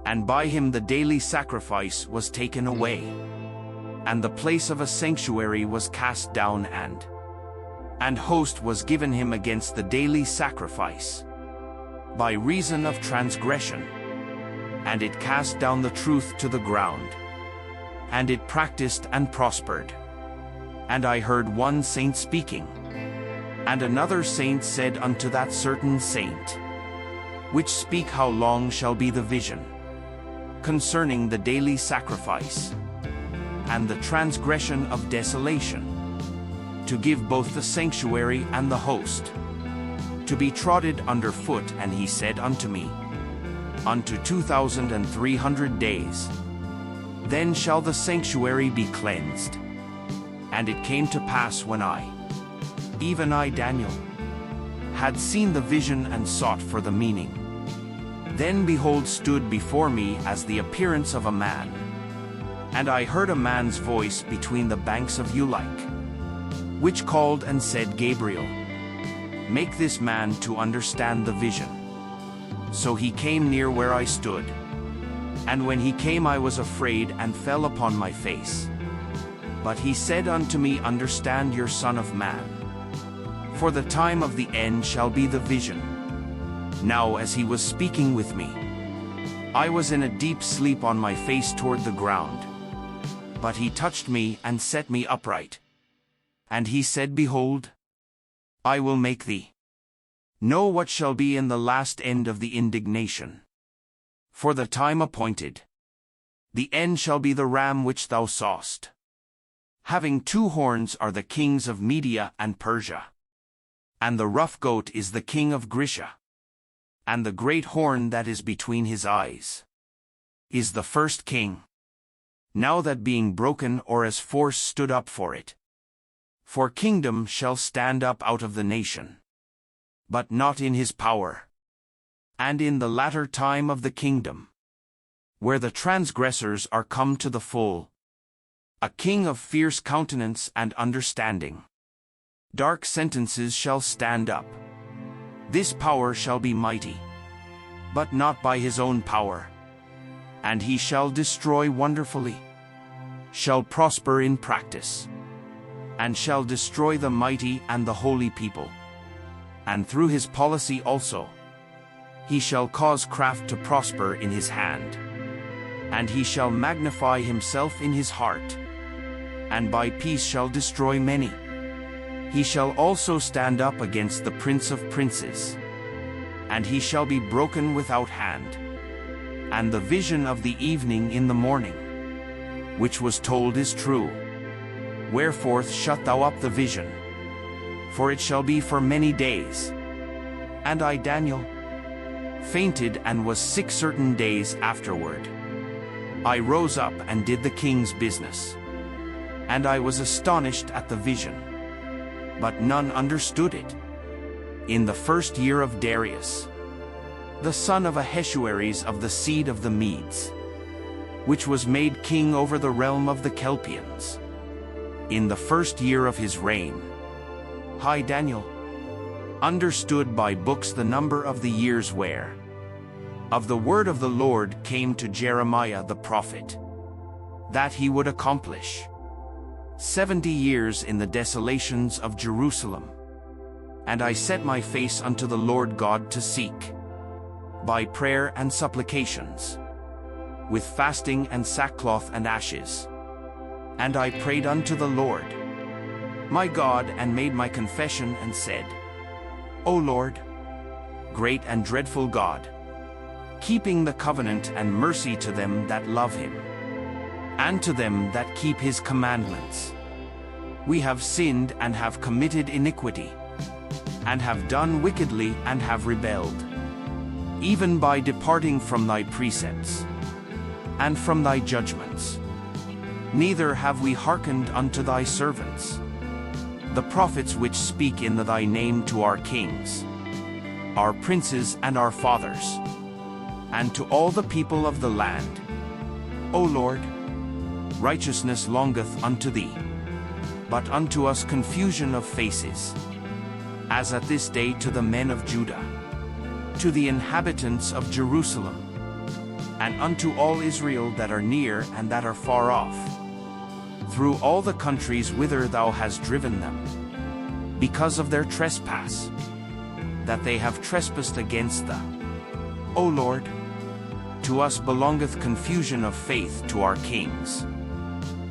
And by him the daily sacrifice was taken away, and the place of a sanctuary was cast down, and host was given him against the daily sacrifice, by reason of transgression. And it cast down the truth to the ground, and it practiced and prospered. And I heard one saint speaking, and another saint said unto that certain saint, which speak, how long shall be the vision concerning the daily sacrifice, and the transgression of desolation, to give both the sanctuary and the host to be trodden under foot? And he said unto me, unto 2,300 days, then shall the sanctuary be cleansed. And it came to pass when I, even I Daniel, had seen the vision and sought for the meaning, then behold stood before me as the appearance of a man. And I heard a man's voice between the banks of Ulike, which called and said, Gabriel, make this man to understand the vision. So he came near where I stood. And when he came, I was afraid and fell upon my face. But he said unto me, understand, your son of man, for the time of the end shall be the vision. Now as he was speaking with me, I was in a deep sleep on my face toward the ground. But he touched me and set me upright. And he said, behold, I will make thee know what shall be in the last end of the indignation. For the time appointed, the end shall be the ram which thou sawest. Having 2 horns are the kings of Media and Persia. And the rough goat is the king of Grisha. And the great horn that is between his eyes is the first king. Now that being broken, or as force stood up for it. For kingdom shall stand up out of the nation, but not in his power. And in the latter time of the kingdom, where the transgressors are come to the full, a king of fierce countenance and understanding, dark sentences shall stand up. This power shall be mighty, but not by his own power. And he shall destroy wonderfully, shall prosper in practice, and shall destroy the mighty and the holy people. And through his policy also, he shall cause craft to prosper in his hand, and he shall magnify himself in his heart, and by peace shall destroy many. He shall also stand up against the Prince of Princes, and he shall be broken without hand. And the vision of the evening in the morning, which was told, is true. Wherefore shut thou up the vision, for it shall be for many days. And I, Daniel, fainted and was sick certain days afterward. I rose up and did the king's business, and I was astonished at the vision, but none understood it. In the 1st year of Darius, the son of Ahasuerus of the seed of the Medes, which was made king over the realm of the Chaldeans, in the 1st year of his reign, I, Daniel, understood by books the number of the years where of the word of the Lord came to Jeremiah the prophet, that he would accomplish 70 years in the desolations of Jerusalem. And I set my face unto the Lord God to seek, by prayer and supplications, with fasting and sackcloth and ashes. And I prayed unto the Lord my God, and made my confession, and said, O Lord, great and dreadful God, keeping the covenant and mercy to them that love him, and to them that keep his commandments. We have sinned and have committed iniquity, and have done wickedly and have rebelled, even by departing from thy precepts, and from thy judgments. Neither have we hearkened unto thy servants, the prophets which speak in thy name to our kings, our princes and our fathers, and to all the people of the land. O Lord, righteousness longeth unto thee, but unto us confusion of faces, as at this day to the men of Judah, to the inhabitants of Jerusalem, and unto all Israel that are near and that are far off, through all the countries whither thou hast driven them, because of their trespass, that they have trespassed against thee. O Lord, to us belongeth confusion of faith, to our kings,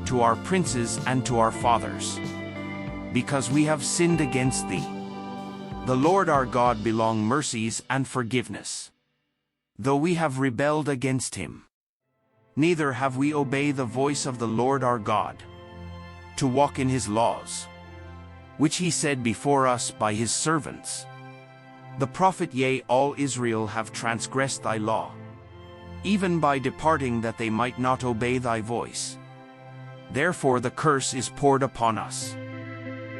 to our princes and to our fathers, because we have sinned against thee. The Lord our God belong mercies and forgiveness, though we have rebelled against him. Neither have we obeyed the voice of the Lord our God, to walk in his laws, which he said before us by his servants, the prophet. Yea, all Israel have transgressed thy law, even by departing, that they might not obey thy voice. Therefore the curse is poured upon us,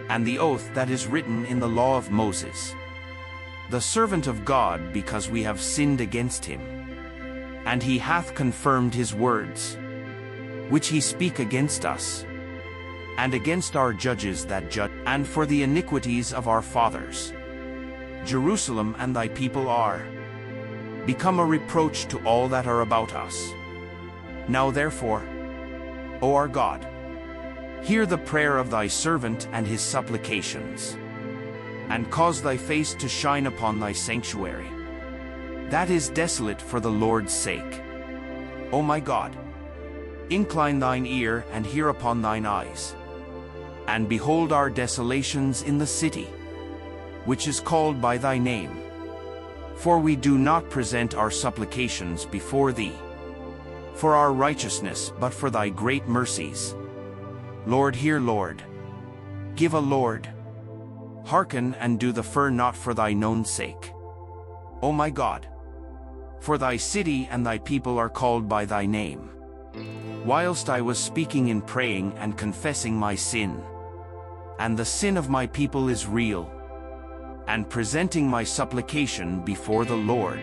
and the oath that is written in the law of Moses, the servant of God, because we have sinned against him. And he hath confirmed his words, which he speak against us, and against our judges that judge, and for the iniquities of our fathers. Jerusalem and thy people are become a reproach to all that are about us. Now therefore, O our God, hear the prayer of thy servant and his supplications, and cause thy face to shine upon thy sanctuary, that is desolate for the Lord's sake. O my God, incline thine ear and hear upon thine eyes, and behold our desolations in the city, which is called by thy name. For we do not present our supplications before thee, for our righteousness, but for thy great mercies. Lord, hear, Lord. Give a Lord. Hearken and do the fear not for thine own sake. O my God, for thy city and thy people are called by thy name. Whilst I was speaking and praying and confessing my sin, and the sin of my people is real, and presenting my supplication before the Lord,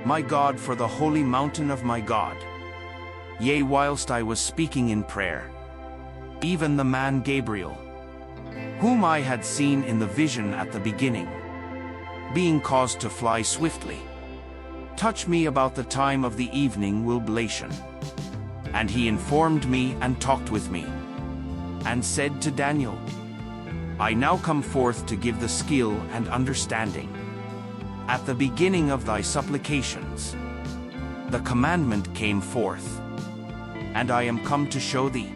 my God, for the holy mountain of my God. Yea, whilst I was speaking in prayer, even the man Gabriel, whom I had seen in the vision at the beginning, being caused to fly swiftly, touched me about the time of the evening oblation. And he informed me and talked with me, and said to Daniel, I now come forth to give the skill and understanding. At the beginning of thy supplications, the commandment came forth, and I am come to show thee,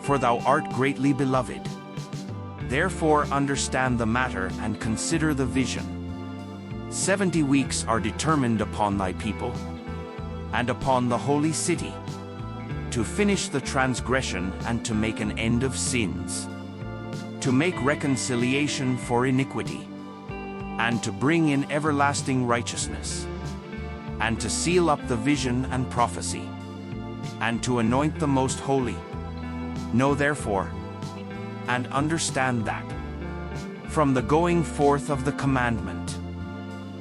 for thou art greatly beloved. Therefore understand the matter and consider the vision. 70 weeks are determined upon thy people, and upon the holy city, to finish the transgression and to make an end of sins, to make reconciliation for iniquity, and to bring in everlasting righteousness, and to seal up the vision and prophecy, and to anoint the most holy. Know therefore, and understand that, from the going forth of the commandment,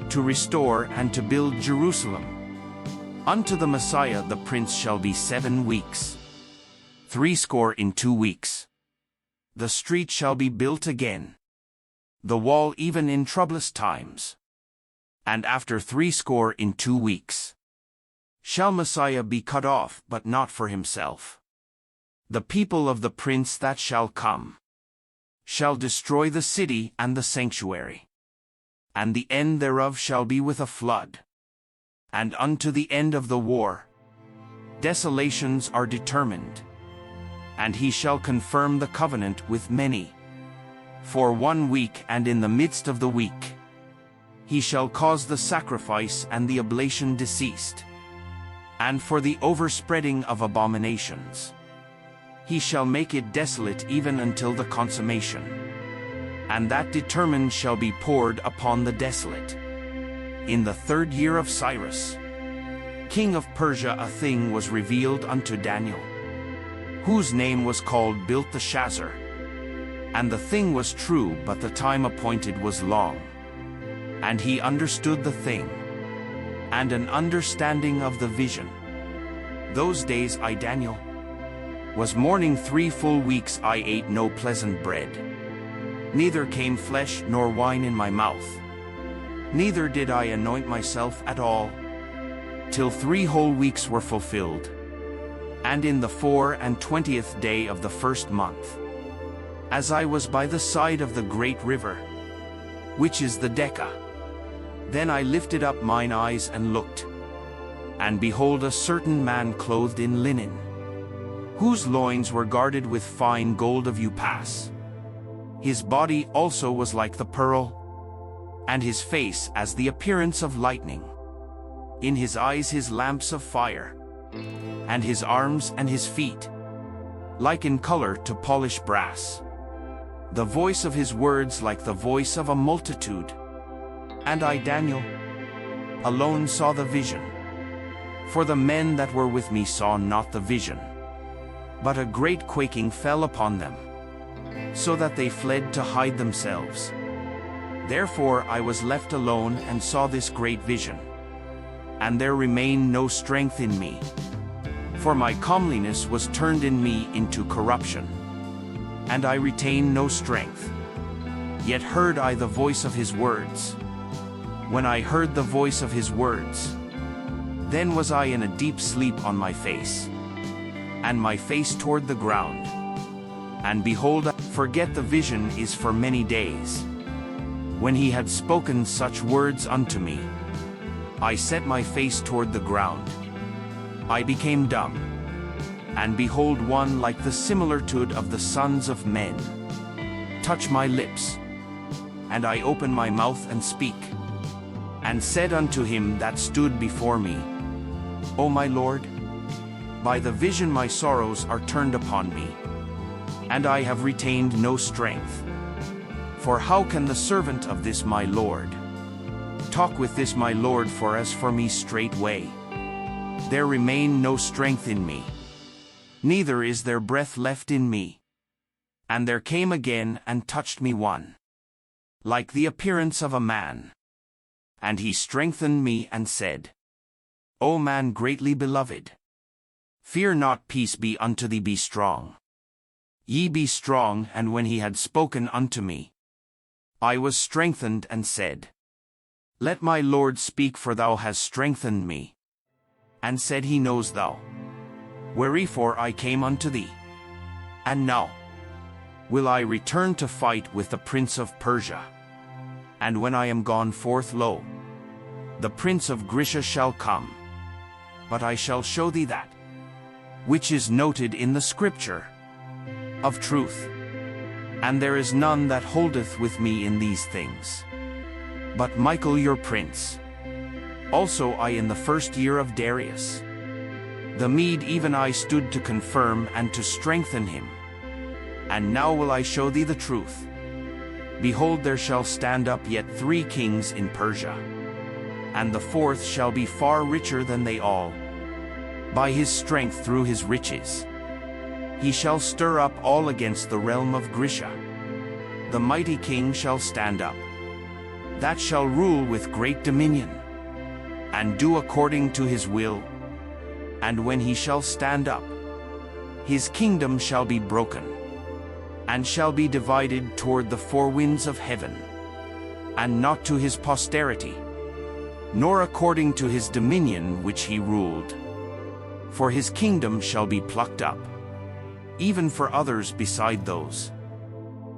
to restore and to build Jerusalem, unto the Messiah the Prince shall be 7 weeks, 62 weeks. The street shall be built again, the wall even in troublous times. And after 62 weeks, shall Messiah be cut off, but not for himself. The people of the Prince that shall come shall destroy the city and the sanctuary, and the end thereof shall be with a flood. And unto the end of the war, desolations are determined. And he shall confirm the covenant with many, for 1 week, and in the midst of the week, he shall cause the sacrifice and the oblation deceased, and for the overspreading of abominations, he shall make it desolate even until the consummation. And that determined shall be poured upon the desolate. In the 3rd year of Cyrus, king of Persia, a thing was revealed unto Daniel, whose name was called Belteshazzar. And the thing was true, but the time appointed was long. And he understood the thing, and an understanding of the vision. Those days I, Daniel, was mourning 3 full weeks. I ate no pleasant bread, neither came flesh nor wine in my mouth. Neither did I anoint myself at all, till 3 whole weeks were fulfilled. And in the 24th day of the 1st month, as I was by the side of the great river, which is the Deca, then I lifted up mine eyes and looked, and behold, a certain man clothed in linen, whose loins were guarded with fine gold of Upas. His body also was like the pearl, and his face as the appearance of lightning. In his eyes his lamps of fire, and his arms and his feet, like in color to polished brass. The voice of his words like the voice of a multitude. And I, Daniel, alone saw the vision. For the men that were with me saw not the vision, but a great quaking fell upon them, so that they fled to hide themselves. Therefore I was left alone and saw this great vision. And there remained no strength in me, for my comeliness was turned in me into corruption, and I retained no strength. Yet heard I the voice of his words. When I heard the voice of his words, then was I in a deep sleep on my face, and my face toward the ground. And behold, forget the vision is for many days. When he had spoken such words unto me, I set my face toward the ground. I became dumb, and behold, one like the similitude of the sons of men touched my lips. And I opened my mouth and speak, and said unto him that stood before me, O my Lord, by the vision my sorrows are turned upon me, and I have retained no strength. For how can the servant of this my Lord talk with this my Lord? For as for me straightway, there remained no strength in me, neither is there breath left in me. And there came again and touched me one, like the appearance of a man. And he strengthened me and said, O man greatly beloved, fear not, peace be unto thee, be strong. Ye be strong. And when he had spoken unto me, I was strengthened and said, Let my Lord speak, for thou hast strengthened me. And said he, Knows thou wherefore I came unto thee. And now will I return to fight with the prince of Persia. And when I am gone forth, lo, the prince of Grecia shall come. But I shall show thee that which is noted in the scripture of truth. And there is none that holdeth with me in these things, but Michael your prince. Also I in the 1st year of Darius the Mede, even I stood to confirm and to strengthen him. And now will I show thee the truth. Behold, there shall stand up yet 3 kings in Persia, and the 4th shall be far richer than they all, by his strength through his riches. He shall stir up all against the realm of Grecia. The mighty king shall stand up, that shall rule with great dominion, and do according to his will. And when he shall stand up, his kingdom shall be broken, and shall be divided toward the 4 winds of heaven, and not to his posterity, nor according to his dominion which he ruled. For his kingdom shall be plucked up, even for others beside those.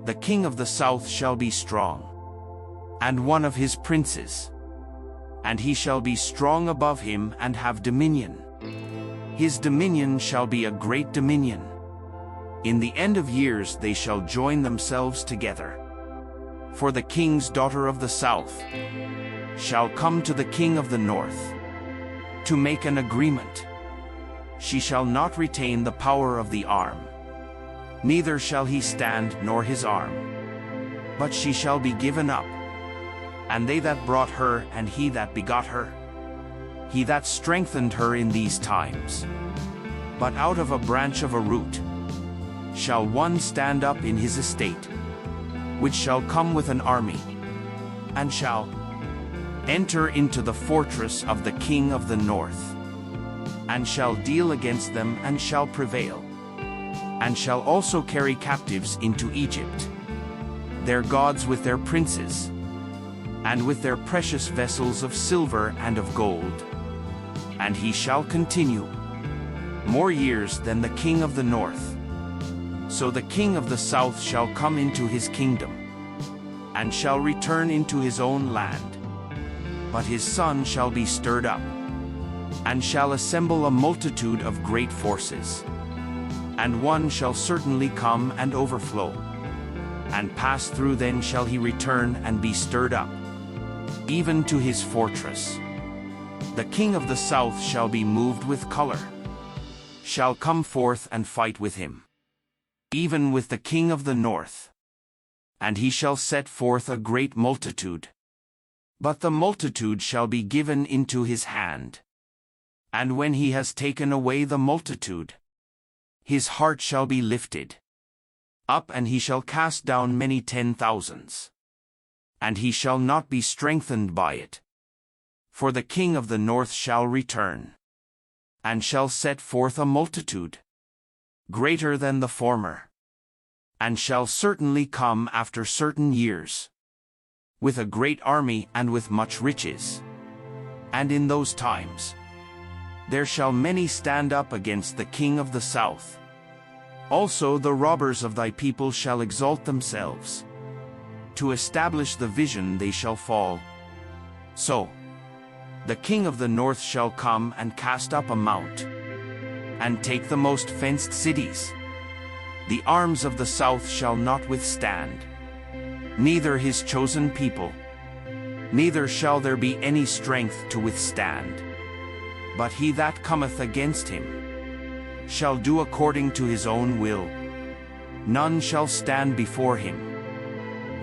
The king of the south shall be strong, and one of his princes, and he shall be strong above him and have dominion. His dominion shall be a great dominion. In the end of years they shall join themselves together. For the king's daughter of the south shall come to the king of the north to make an agreement. She shall not retain the power of the arm, neither shall he stand nor his arm, but she shall be given up, and they that brought her and he that begot her, he that strengthened her in these times. But out of a branch of a root shall one stand up in his estate, which shall come with an army, and shall enter into the fortress of the king of the north, and shall deal against them, and shall prevail, and shall also carry captives into Egypt, their gods with their princes, and with their precious vessels of silver and of gold. And he shall continue more years than the king of the north. So the king of the south shall come into his kingdom, and shall return into his own land. But his son shall be stirred up, and shall assemble a multitude of great forces. And one shall certainly come and overflow, and pass through, then shall he return and be stirred up, even to his fortress. The king of the south shall be moved with color, shall come forth and fight with him, even with the king of the north. And he shall set forth a great multitude. But the multitude shall be given into his hand. And when he has taken away the multitude, his heart shall be lifted up, and he shall cast down many 10,000s. And he shall not be strengthened by it. For the king of the north shall return, and shall set forth a multitude greater than the former, and shall certainly come after certain years, with a great army and with much riches. And in those times there shall many stand up against the king of the south. Also the robbers of thy people shall exalt themselves. To establish the vision they shall fall. So the king of the north shall come and cast up a mount, and take the most fenced cities. The arms of the south shall not withstand, neither his chosen people, neither shall there be any strength to withstand. But he that cometh against him shall do according to his own will. None shall stand before him.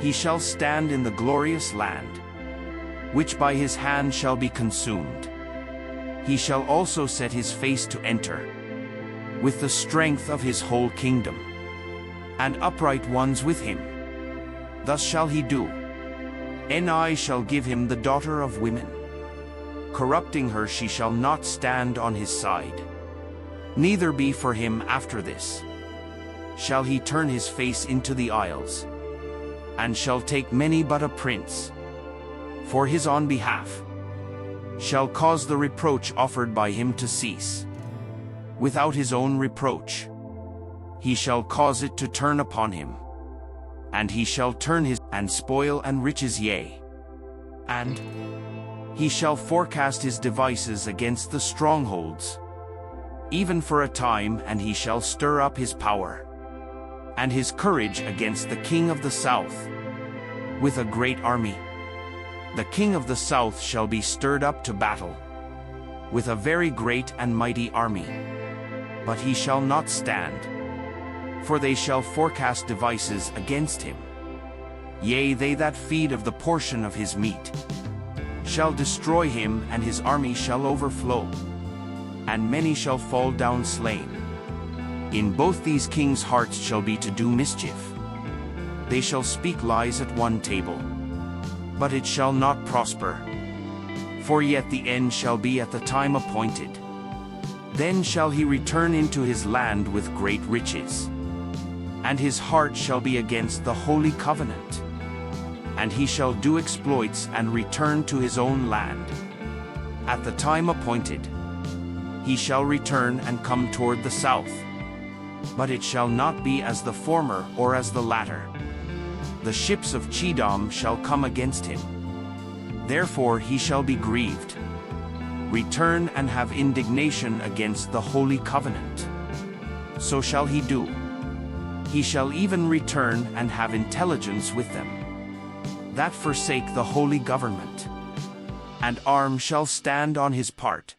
He shall stand in the glorious land, which by his hand shall be consumed. He shall also set his face to enter, with the strength of his whole kingdom, and upright ones with him. Thus shall he do. And I shall give him the daughter of women. Corrupting her, she shall not stand on his side, neither be for him after this. Shall he turn his face into the isles, and shall take many but a prince, for his on behalf, shall cause the reproach offered by him to cease. without his own reproach. He shall cause it to turn upon him. And he shall turn his and spoil and riches, yea. And he shall forecast his devices against the strongholds, even for a time, and he shall stir up his power and his courage against the king of the south with a great army. The king of the south shall be stirred up to battle with a very great and mighty army, but he shall not stand, for they shall forecast devices against him. Yea, they that feed of the portion of his meat shall destroy him, and his army shall overflow, and many shall fall down slain. In both these kings' hearts shall be to do mischief. They shall speak lies at one table, but it shall not prosper. For yet the end shall be at the time appointed. Then shall he return into his land with great riches, and his heart shall be against the holy covenant. And he shall do exploits and return to his own land. At the time appointed, he shall return and come toward the south. But it shall not be as the former or as the latter. The ships of Chedom shall come against him. Therefore he shall be grieved, return and have indignation against the holy covenant. So shall he do. He shall even return and have intelligence with them that forsake the holy government. And arm shall stand on his part,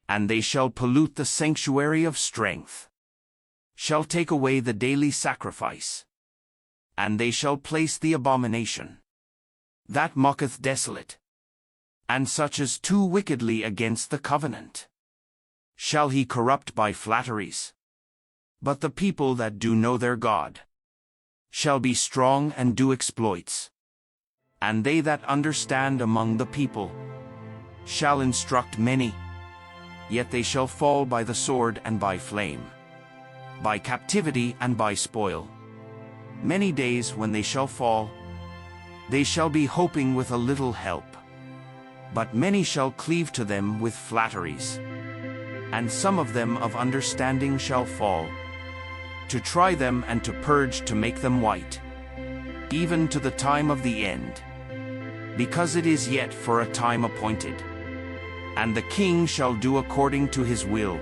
and they shall pollute the sanctuary of strength, shall take away the daily sacrifice, and they shall place the abomination that mocketh desolate, and such as too wickedly against the covenant shall he corrupt by flatteries. But the people that do know their God shall be strong and do exploits, and they that understand among the people shall instruct many. Yet they shall fall by the sword and by flame, by captivity and by spoil. Many days when they shall fall, they shall be hoping with a little help. But many shall cleave to them with flatteries, and some of them of understanding shall fall, to try them and to purge, to make them white, even to the time of the end, because it is yet for a time appointed. And the king shall do according to his will,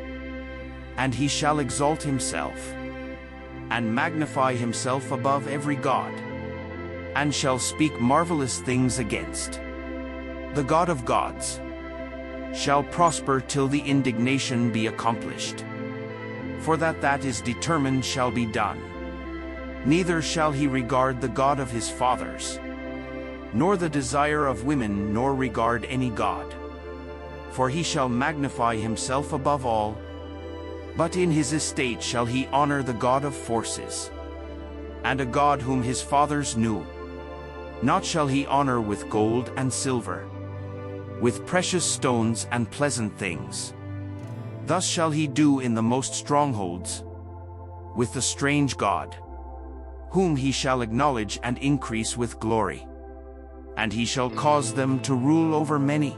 and he shall exalt himself, and magnify himself above every god, and shall speak marvelous things against the God of gods, shall prosper till the indignation be accomplished. For that is determined shall be done. Neither shall he regard the God of his fathers, nor the desire of women, nor regard any god. For he shall magnify himself above all, but in his estate shall he honor the God of forces, and a God whom his fathers knew. Not shall he honor with gold and silver, with precious stones and pleasant things. Thus shall he do in the most strongholds, with the strange God, whom he shall acknowledge and increase with glory. And he shall cause them to rule over many,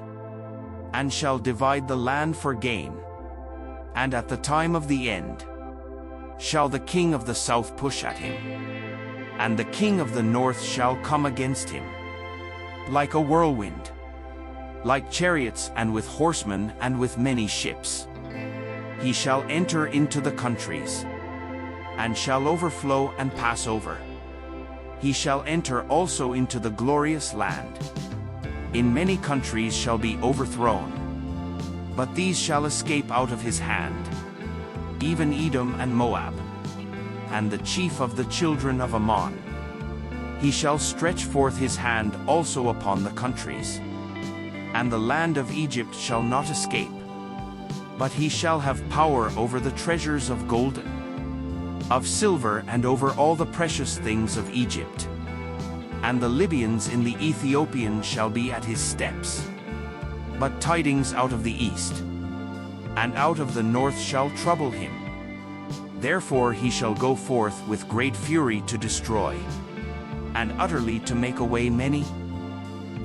and shall divide the land for gain. And at the time of the end shall the king of the south push at him, and the king of the north shall come against him, like a whirlwind, like chariots, and with horsemen, and with many ships. He shall enter into the countries, and shall overflow and pass over. He shall enter also into the glorious land. In many countries shall be overthrown, but these shall escape out of his hand, even Edom and Moab, and the chief of the children of Ammon. He shall stretch forth his hand also upon the countries, and the land of Egypt shall not escape. But he shall have power over the treasures of gold, of silver, and over all the precious things of Egypt. And the Libyans in the Ethiopian shall be at his steps. But tidings out of the east and out of the north shall trouble him. Therefore he shall go forth with great fury to destroy, and utterly to make away many.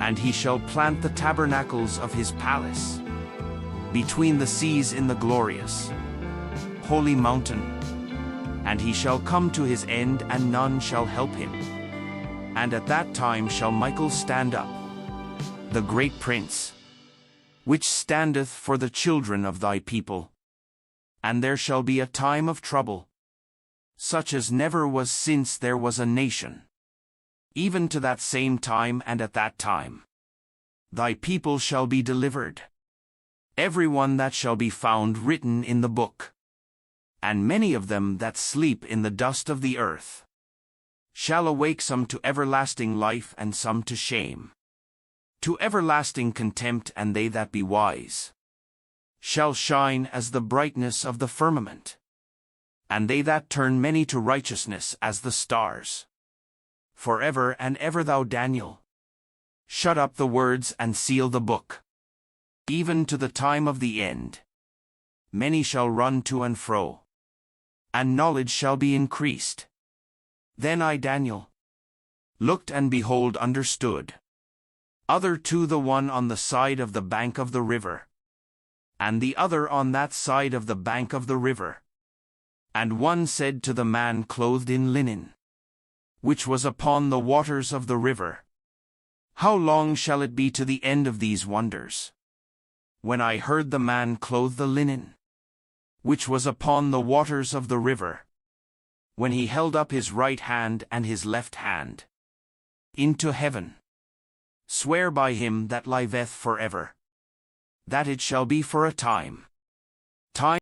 And he shall plant the tabernacles of his palace between the seas in the glorious, holy mountain. And he shall come to his end, and none shall help him. And at that time shall Michael stand up, the great prince, which standeth for the children of thy people. And there shall be a time of trouble, such as never was since there was a nation, even to that same time, and at that time thy people shall be delivered, every one that shall be found written in the book. And many of them that sleep in the dust of the earth shall awake, some to everlasting life, and some to shame, to everlasting contempt. And they that be wise shall shine as the brightness of the firmament, and they that turn many to righteousness as the stars. Forever and ever, thou Daniel, shut up the words and seal the book, even to the time of the end. Many shall run to and fro, and knowledge shall be increased. Then I, Daniel, looked, and behold, understood other two, the one on the side of the bank of the river, and the other on that side of the bank of the river. And one said to the man clothed in linen, which was upon the waters of the river, How long shall it be to the end of these wonders? When I heard the man clothed the linen, which was upon the waters of the river, when he held up his right hand and his left hand into heaven, swear by him that liveth forever, that it shall be for a time